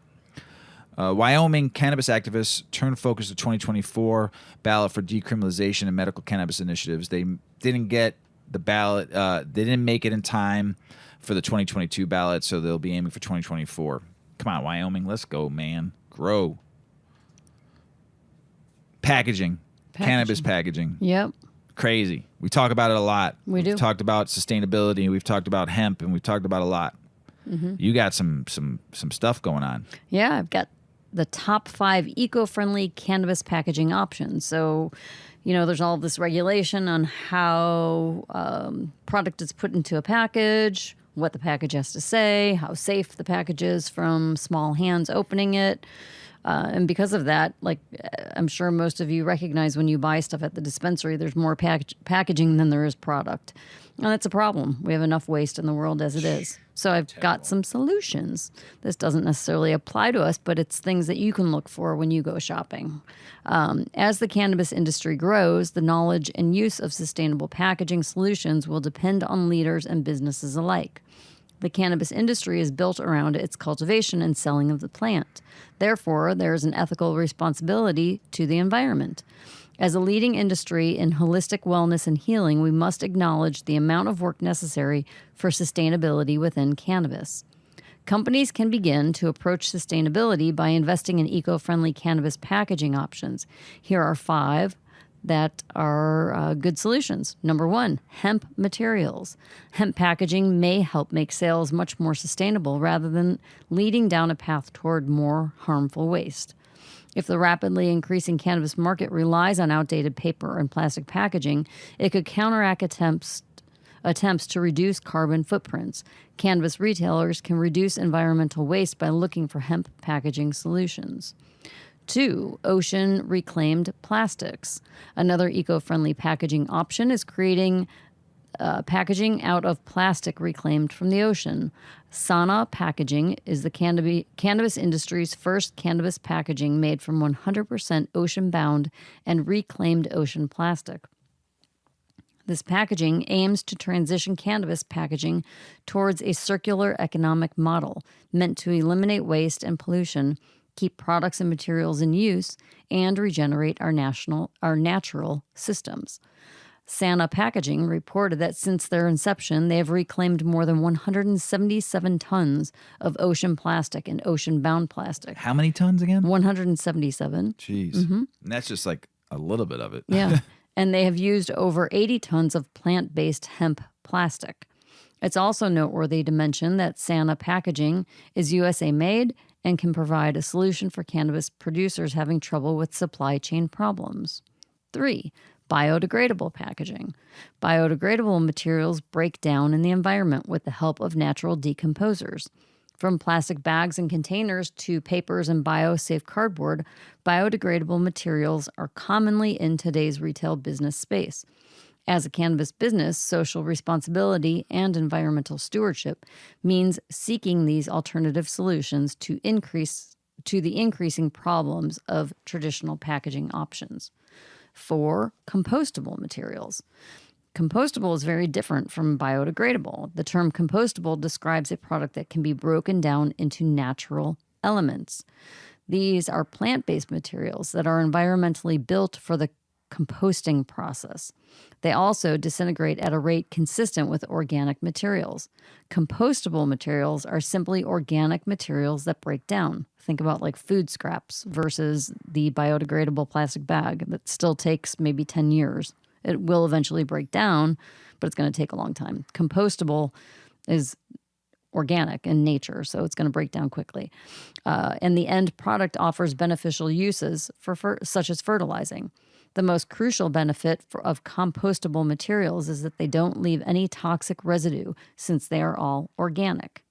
Wyoming cannabis activists turned focus to 2024 ballot for decriminalization and medical cannabis initiatives. They didn't get the ballot. They didn't make it in time for the 2022 ballot, so they'll be aiming for 2024. Come on, Wyoming. Let's go, man. Grow. Packaging. Cannabis packaging. Yep. Crazy. We talk about it a lot. We do. We've talked about sustainability. We've talked about hemp, and we've talked about a lot. Mm-hmm. You got some stuff going on. Yeah, I've got the top 5 eco-friendly cannabis packaging options. So, there's all this regulation on how product is put into a package, what the package has to say, how safe the package is from small hands opening it. And because of that, I'm sure most of you recognize when you buy stuff at the dispensary, there's more packaging than there is product. And that's a problem. We have enough waste in the world as it is. So I've got some solutions. This doesn't necessarily apply to us, but it's things that you can look for when you go shopping. As the cannabis industry grows, the knowledge and use of sustainable packaging solutions will depend on leaders and businesses alike. The cannabis industry is built around its cultivation and selling of the plant. Therefore, there is an ethical responsibility to the environment. As a leading industry in holistic wellness and healing, we must acknowledge the amount of work necessary for sustainability within cannabis. Companies can begin to approach sustainability by investing in eco-friendly cannabis packaging options. Here are 5 that are good solutions. Number 1, hemp materials. Hemp packaging may help make sales much more sustainable rather than leading down a path toward more harmful waste. If the rapidly increasing cannabis market relies on outdated paper and plastic packaging, it could counteract attempts to reduce carbon footprints. Cannabis retailers can reduce environmental waste by looking for hemp packaging solutions. 2, ocean reclaimed plastics. Another eco-friendly packaging option is creating packaging out of plastic reclaimed from the ocean. Sana Packaging is the cannabis industry's first cannabis packaging made from 100% ocean-bound and reclaimed ocean plastic. This packaging aims to transition cannabis packaging towards a circular economic model meant to eliminate waste and pollution, keep products and materials in use, and regenerate our natural systems. Sana Packaging reported that since their inception, they have reclaimed more than 177 tons of ocean plastic and ocean-bound plastic. How many tons again? 177. Jeez. Mm-hmm. And that's just like a little bit of it. Yeah. And they have used over 80 tons of plant-based hemp plastic. It's also noteworthy to mention that Sana Packaging is USA made and can provide a solution for cannabis producers having trouble with supply chain problems. 3, biodegradable packaging. Biodegradable materials break down in the environment with the help of natural decomposers. From plastic bags and containers to papers and bio-safe cardboard, biodegradable materials are commonly in today's retail business space. As a cannabis business, social responsibility and environmental stewardship means seeking these alternative solutions to the increasing problems of traditional packaging options. 4, compostable materials. Compostable is very different from biodegradable. The term compostable describes a product that can be broken down into natural elements. These are plant-based materials that are environmentally built for the composting process. They also disintegrate at a rate consistent with organic materials. Compostable materials are simply organic materials that break down. Think about like food scraps versus the biodegradable plastic bag that still takes maybe 10 years. It will eventually break down, but it's going to take a long time. Compostable is organic in nature, so it's going to break down quickly. And the end product offers beneficial uses such as fertilizing. The most crucial benefit of compostable materials is that they don't leave any toxic residue since they are all organic.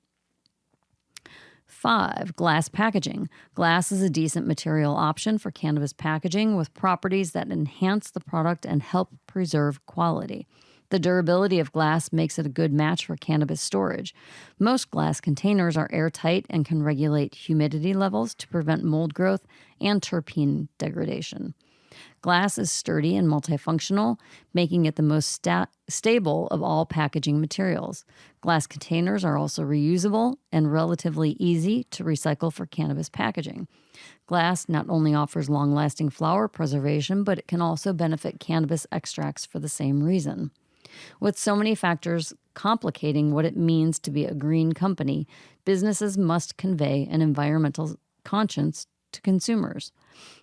5, glass packaging. Glass is a decent material option for cannabis packaging with properties that enhance the product and help preserve quality. The durability of glass makes it a good match for cannabis storage. Most glass containers are airtight and can regulate humidity levels to prevent mold growth and terpene degradation. Glass is sturdy and multifunctional, making it the most stable of all packaging materials. Glass containers are also reusable and relatively easy to recycle for cannabis packaging. Glass not only offers long-lasting flower preservation, but it can also benefit cannabis extracts for the same reason. With so many factors complicating what it means to be a green company, businesses must convey an environmental conscience to consumers.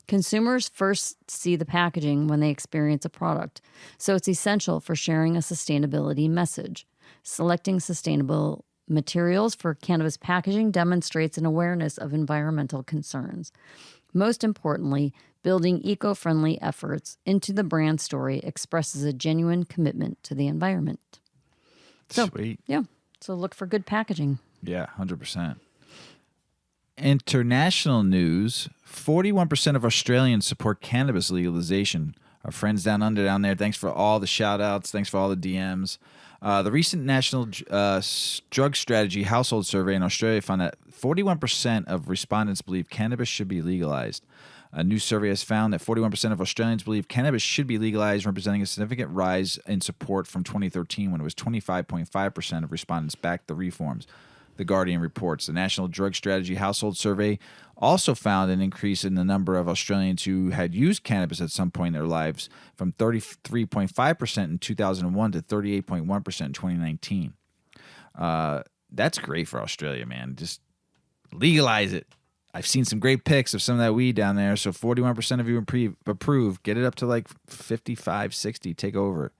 Consumers first see the packaging when they experience a product, so it's essential for sharing a sustainability message. Selecting sustainable materials for cannabis packaging demonstrates an awareness of environmental concerns. Most importantly, building eco-friendly efforts into the brand story expresses a genuine commitment to the environment. So, Sweet. Yeah. So look for good packaging. Yeah, 100%. International news, 41% of Australians support cannabis legalization. Our friends down under down there, thanks for all the shout-outs. Thanks for all the DMs. The recent National Drug Strategy Household Survey in Australia found that 41% of respondents believe cannabis should be legalized. A new survey has found that 41% of Australians believe cannabis should be legalized, representing a significant rise in support from 2013 when it was 25.5% of respondents backed the reforms. The Guardian reports. The National Drug Strategy Household Survey also found an increase in the number of Australians who had used cannabis at some point in their lives from 33.5% in 2001 to 38.1% in 2019. That's great for Australia, man. Just legalize it. I've seen some great pics of some of that weed down there. So 41% of you approve. Get it up to like 55, 60. Take over.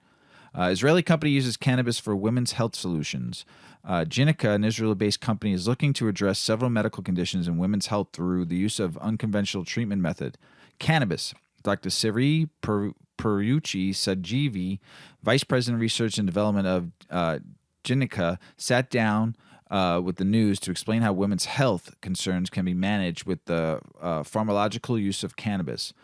Israeli company uses cannabis for women's health solutions. Ginica, an Israel-based company, is looking to address several medical conditions in women's health through the use of unconventional treatment method. Cannabis. Dr. Siri Perucci Sajivi, Vice President of Research and Development of Ginica, sat down with the news to explain how women's health concerns can be managed with the pharmacological use of cannabis.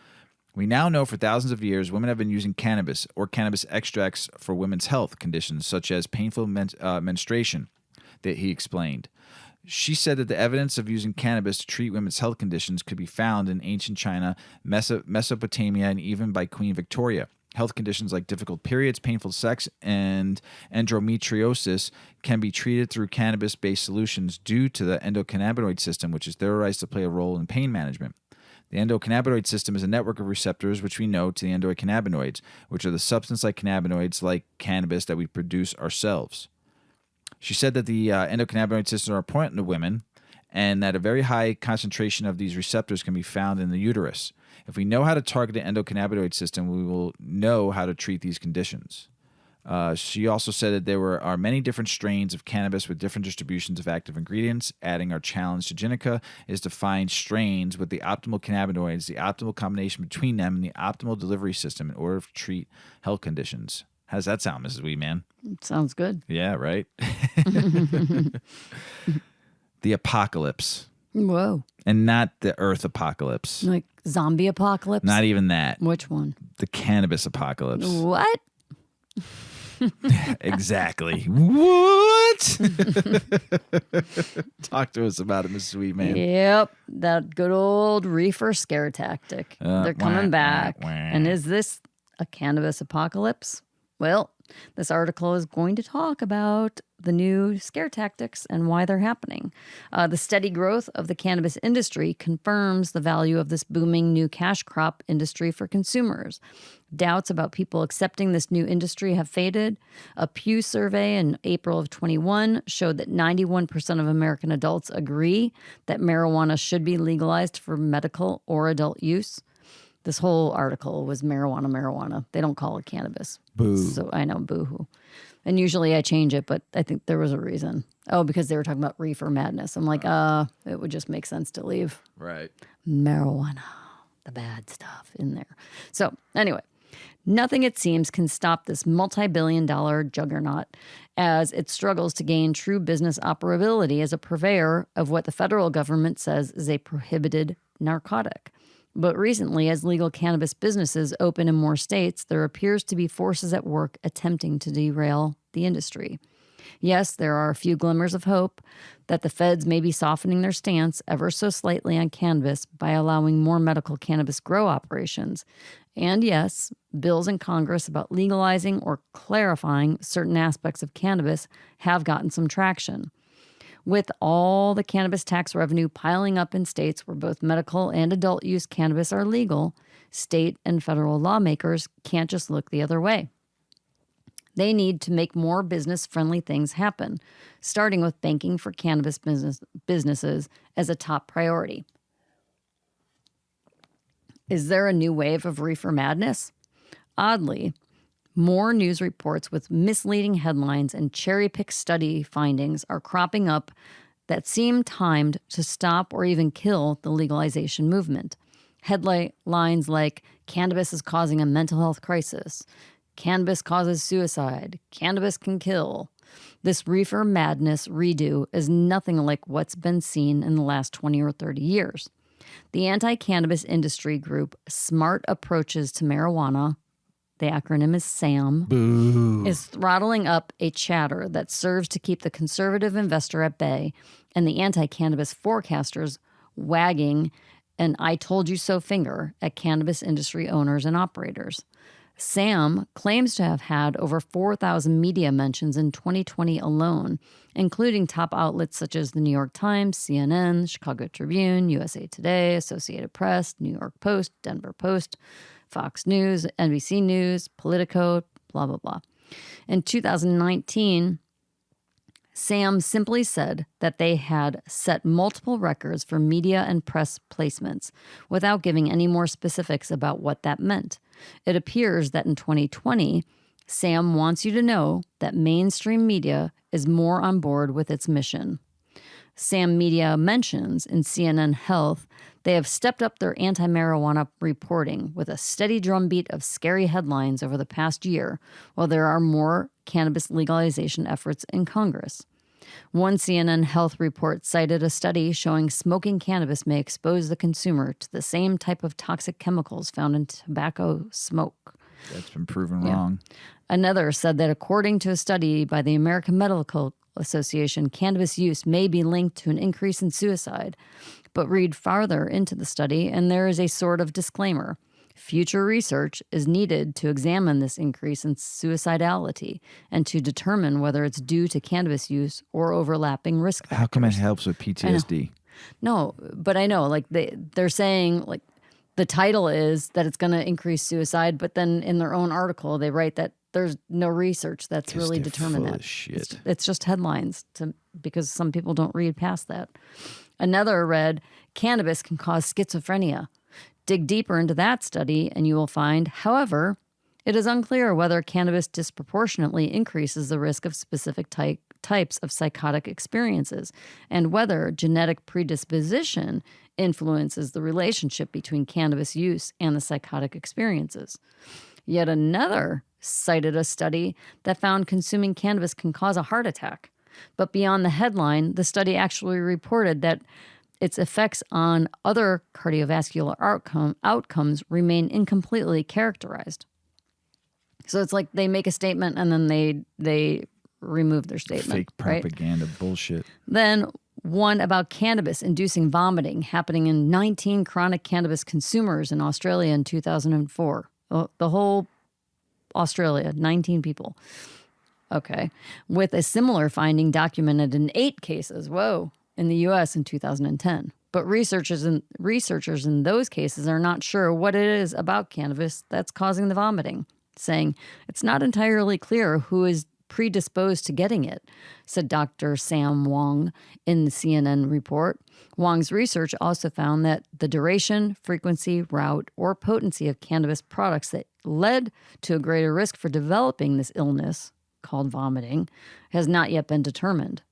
We now know for thousands of years women have been using cannabis or cannabis extracts for women's health conditions such as painful menstruation, that he explained. She said that the evidence of using cannabis to treat women's health conditions could be found in ancient China, Mesopotamia, and even by Queen Victoria. Health conditions like difficult periods, painful sex, and endometriosis can be treated through cannabis-based solutions due to the endocannabinoid system, which is theorized to play a role in pain management. The endocannabinoid system is a network of receptors which we know to the endocannabinoids, which are the substance-like cannabinoids like cannabis that we produce ourselves. She said that the endocannabinoid systems are important to women and that a very high concentration of these receptors can be found in the uterus. If we know how to target the endocannabinoid system, we will know how to treat these conditions. She also said that there are many different strains of cannabis with different distributions of active ingredients. Adding our challenge to Ginica is to find strains with the optimal cannabinoids, the optimal combination between them, and the optimal delivery system in order to treat health conditions. How does that sound, Mrs. Weedman? Sounds good. Yeah, right? The apocalypse. Whoa. And not the Earth apocalypse. Like zombie apocalypse? Not even that. Which one? The cannabis apocalypse. What? Exactly. What? Talk to us about it, Mrs. Weedman. Yep. That good old reefer scare tactic. They're coming back. And is this a cannabis apocalypse? Well, this article is going to talk about the new scare tactics and why they're happening. The steady growth of the cannabis industry confirms the value of this booming new cash crop industry for consumers. Doubts about people accepting this new industry have faded. A Pew survey in April of 21 showed that 91% of American adults agree that marijuana should be legalized for medical or adult use. This whole article was marijuana. They don't call it cannabis. Boo. So I know, boo-hoo. And usually I change it, but I think there was a reason. Oh, because they were talking about reefer madness. I'm like, it would just make sense to leave Right. marijuana, the bad stuff in there. So anyway, nothing, it seems, can stop this multi-billion-dollar juggernaut as it struggles to gain true business operability as a purveyor of what the federal government says is a prohibited narcotic. But recently, as legal cannabis businesses open in more states, there appears to be forces at work attempting to derail the industry. Yes, there are a few glimmers of hope that the feds may be softening their stance ever so slightly on cannabis by allowing more medical cannabis grow operations. And yes, bills in Congress about legalizing or clarifying certain aspects of cannabis have gotten some traction. With all the cannabis tax revenue piling up in states where both medical and adult use cannabis are legal, state and federal lawmakers can't just look the other way. They need to make more business-friendly things happen, starting with banking for cannabis businesses as a top priority. Is there a new wave of reefer madness? Oddly, more news reports with misleading headlines and cherry-picked study findings are cropping up that seem timed to stop or even kill the legalization movement. Headlines like, "Cannabis is causing a mental health crisis," "Cannabis causes suicide," "Cannabis can kill." This reefer madness redo is nothing like what's been seen in the last 20 or 30 years. The anti-cannabis industry group Smart Approaches to Marijuana, the acronym is SAM, is throttling up a chatter that serves to keep the conservative investor at bay and the anti-cannabis forecasters wagging an "I told you so" finger at cannabis industry owners and operators. SAM claims to have had over 4,000 media mentions in 2020 alone, including top outlets such as the New York Times, CNN, Chicago Tribune, USA Today, Associated Press, New York Post, Denver Post, Fox News, NBC News, Politico, blah, blah, blah. In 2019, SAM simply said that they had set multiple records for media and press placements without giving any more specifics about what that meant. It appears that in 2020, SAM wants you to know that mainstream media is more on board with its mission. SAM Media mentions in CNN Health they have stepped up their anti-marijuana reporting with a steady drumbeat of scary headlines over the past year, while there are more cannabis legalization efforts in Congress. One CNN Health report cited a study showing smoking cannabis may expose the consumer to the same type of toxic chemicals found in tobacco smoke. That's been proven wrong. Another said that according to a study by the American Medical Association, cannabis use may be linked to an increase in suicide. But read farther into the study, and there is a sort of disclaimer. Future research is needed to examine this increase in suicidality and to determine whether it's due to cannabis use or overlapping risk factors. How come it helps with PTSD? No, but I know, like they're saying, like the title is that it's going to increase suicide, but then in their own article they write that there's no research that's really determined that. Shit. It's just headlines because some people don't read past that. Another read, "Cannabis can cause schizophrenia." Dig deeper into that study and you will find, however, it is unclear whether cannabis disproportionately increases the risk of specific types of psychotic experiences and whether genetic predisposition influences the relationship between cannabis use and the psychotic experiences. Yet another cited a study that found consuming cannabis can cause a heart attack. But beyond the headline, the study actually reported that its effects on other cardiovascular outcomes remain incompletely characterized. So it's like they make a statement and then they remove their statement. Fake propaganda bullshit. Then one about cannabis inducing vomiting happening in 19 chronic cannabis consumers in Australia in 2004. The whole Australia, 19 people. Okay. With a similar finding documented in 8 cases, in the U.S. in 2010. But researchers in those cases are not sure what it is about cannabis that's causing the vomiting, saying it's not entirely clear who is predisposed to getting it, said Dr. Sam Wong in the CNN report. Wong's research also found that the duration, frequency, route, or potency of cannabis products that led to a greater risk for developing this illness, called vomiting, has not yet been determined.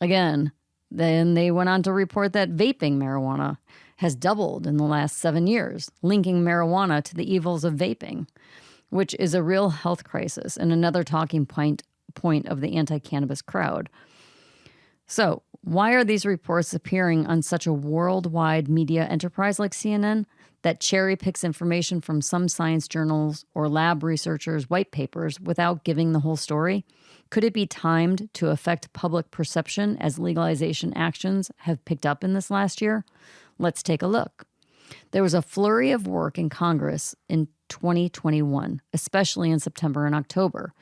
Again, then they went on to report that vaping marijuana has doubled in the last 7 years, linking marijuana to the evils of vaping, which is a real health crisis and another talking point of the anti-cannabis crowd. So, why are these reports appearing on such a worldwide media enterprise like CNN that cherry picks information from some science journals or lab researchers' white papers without giving the whole story? Could it be timed to affect public perception as legalization actions have picked up in this last year? Let's take a look. There was a flurry of work in Congress in 2021, especially in September and October,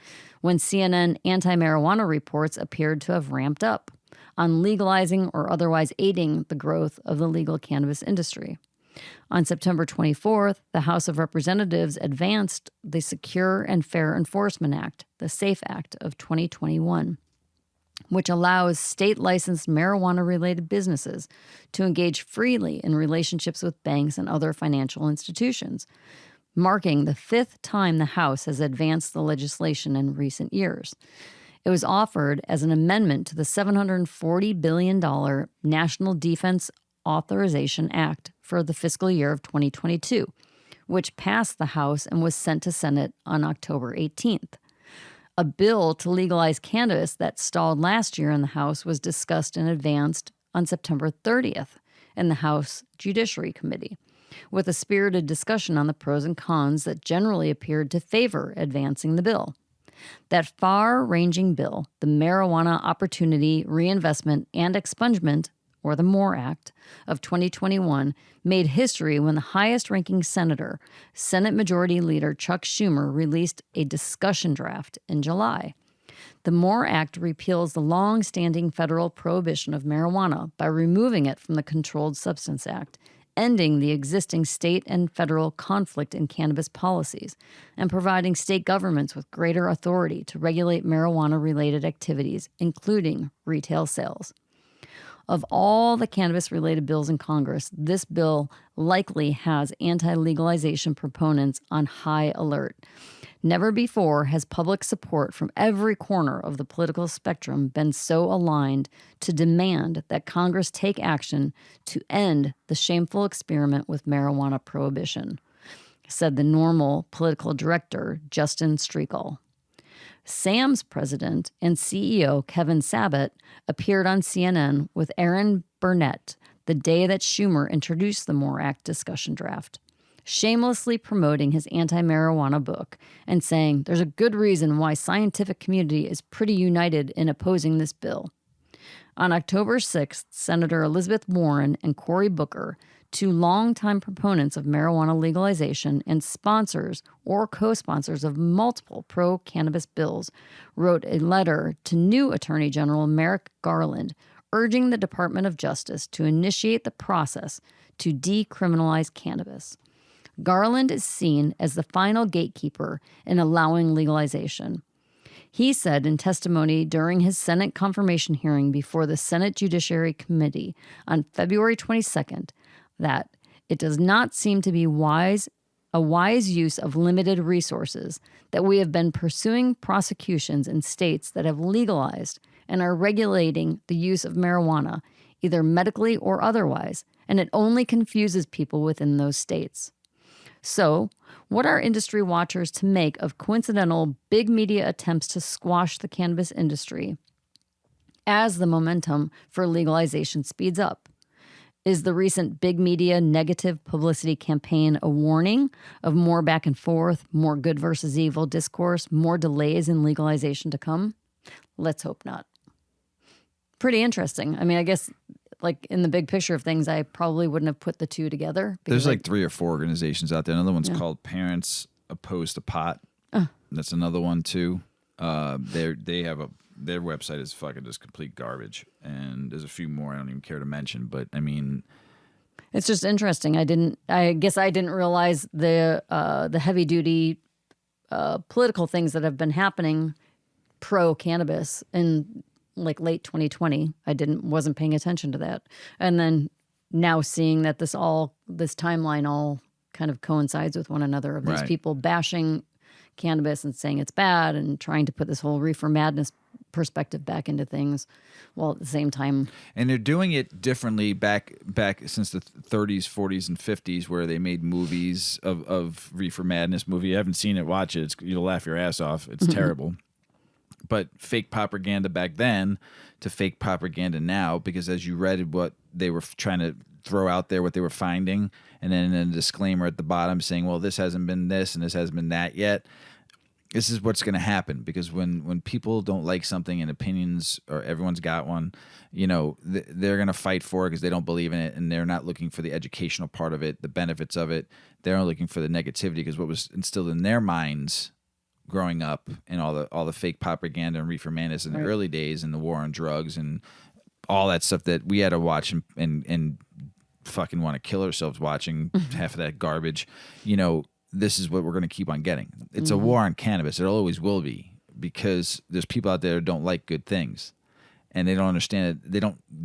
when CNN anti-marijuana reports appeared to have ramped up on legalizing or otherwise aiding the growth of the legal cannabis industry. On September 24th, the House of Representatives advanced the Secure and Fair Enforcement Act, the SAFE Act of 2021. which allows state-licensed marijuana-related businesses to engage freely in relationships with banks and other financial institutions, marking the 5th time the House has advanced the legislation in recent years. It was offered as an amendment to the $740 billion National Defense Authorization Act for the fiscal year of 2022, which passed the House and was sent to Senate on October 18th. A bill to legalize cannabis that stalled last year in the House was discussed and advanced on September 30th in the House Judiciary Committee, with a spirited discussion on the pros and cons that generally appeared to favor advancing the bill. That far-ranging bill, the Marijuana Opportunity Reinvestment and Expungement, or the MORE Act, of 2021 made history when the highest-ranking senator, Senate Majority Leader Chuck Schumer, released a discussion draft in July. The MORE Act repeals the long-standing federal prohibition of marijuana by removing it from the Controlled Substance Act, ending the existing state and federal conflict in cannabis policies, and providing state governments with greater authority to regulate marijuana-related activities, including retail sales. Of all the cannabis-related bills in Congress, this bill likely has anti-legalization proponents on high alert. Never before has public support from every corner of the political spectrum been so aligned to demand that Congress take action to end the shameful experiment with marijuana prohibition, said the NORML political director, Justin Streakle. SAM's president and CEO, Kevin Sabet, appeared on CNN with Aaron Burnett the day that Schumer introduced the MORE Act discussion draft, shamelessly promoting his anti-marijuana book and saying there's a good reason why scientific community is pretty united in opposing this bill. On October 6th, Senator Elizabeth Warren and Cory Booker, two longtime proponents of marijuana legalization and sponsors or co-sponsors of multiple pro-cannabis bills, wrote a letter to new Attorney General Merrick Garland urging the Department of Justice to initiate the process to decriminalize cannabis. Garland is seen as the final gatekeeper in allowing legalization. He said in testimony during his Senate confirmation hearing before the Senate Judiciary Committee on February 22nd that it does not seem to be a wise use of limited resources that we have been pursuing prosecutions in states that have legalized and are regulating the use of marijuana, either medically or otherwise, and it only confuses people within those states. So, what are industry watchers to make of coincidental big media attempts to squash the cannabis industry as the momentum for legalization speeds up? Is the recent big media negative publicity campaign a warning of more back and forth, more good versus evil discourse, more delays in legalization to come? Let's hope not. Pretty interesting. I mean, I guess like in the big picture of things, I probably wouldn't have put the two together. There's like 3 or 4 organizations out there. Another one's called Parents Opposed to Pot. That's another one too. They have their website is fucking just complete garbage, and there's a few more I don't even care to mention. But I mean, it's just interesting. I guess I didn't realize the heavy duty political things that have been happening pro cannabis in like late 2020. Wasn't paying attention to that, and then now seeing that this timeline all kind of coincides with one another of these people bashing cannabis and saying it's bad and trying to put this whole reefer madness perspective back into things, while at the same time, and they're doing it differently back since the 30s, 40s, and 50s, where they made movies of reefer madness movie. You haven't seen it, watch it. You'll laugh your ass off. It's terrible. But fake propaganda back then to fake propaganda now, because as you read what they were trying to throw out there, what they were finding, and then a disclaimer at the bottom saying, well, this hasn't been this and this hasn't been that yet. This is what's going to happen, because when people don't like something and opinions, or everyone's got one, you know, they're going to fight for it because they don't believe in it, and they're not looking for the educational part of it, the benefits of it. They're only looking for the negativity, because what was instilled in their minds growing up and all the fake propaganda and reefer madness in the early days, and the war on drugs and all that stuff that we had to watch and fucking want to kill ourselves watching half of that garbage, you know. This is what we're going to keep on getting. It's a war on cannabis. It always will be, because there's people out there who don't like good things. and they don't understand it. They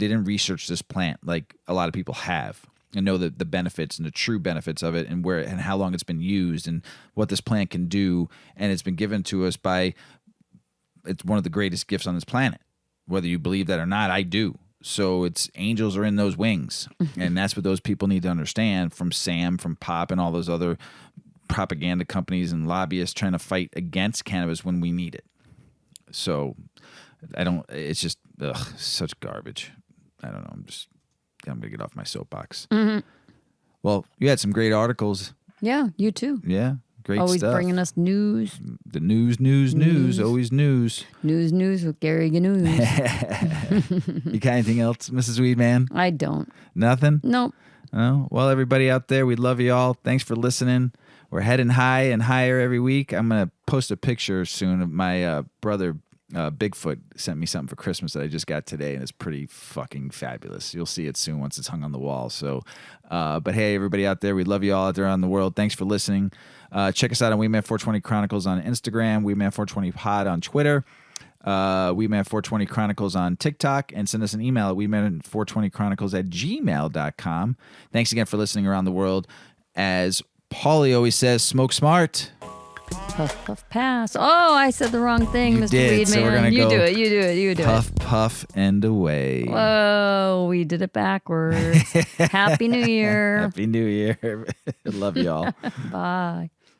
didn't research this plant like a lot of people have and know the benefits and the true benefits of it and where and how long it's been used and what this plant can do. And it's been given to us it's one of the greatest gifts on this planet. Whether you believe that or not, I do. So it's angels are in those wings. And that's what those people need to understand from Sam, from Pop, and all those other propaganda companies and lobbyists trying to fight against cannabis when we need it. So it's just such garbage. I don't know. I'm going to get off my soapbox. Mm-hmm. Well, you had some great articles. Yeah, you too. Yeah, great always stuff. Always bringing us news. The news. Always news. News with Gary Gnews. You got anything else, Mrs. Weedman? I don't. Nothing? Nope. Oh, well, everybody out there, we love you all. Thanks for listening. We're heading high and higher every week. I'm going to post a picture soon of my brother, Bigfoot, sent me something for Christmas that I just got today, and it's pretty fucking fabulous. You'll see it soon once it's hung on the wall. So, but hey, everybody out there, we love you all out there around the world. Thanks for listening. Check us out on Weedman 420 Chronicles on Instagram, Weedman 420 Pod on Twitter, Weedman 420 Chronicles on TikTok, and send us an email at weedman420chronicles@gmail.com. Thanks again for listening around the world. As Paulie always says, smoke smart. Puff, puff, pass. Oh, I said the wrong thing, Mr. Weedman. So we're gonna you go do it. You do it. You do puff, it. Puff, puff, and away. Whoa, we did it backwards. Happy New Year. Happy New Year. Love y'all. Bye.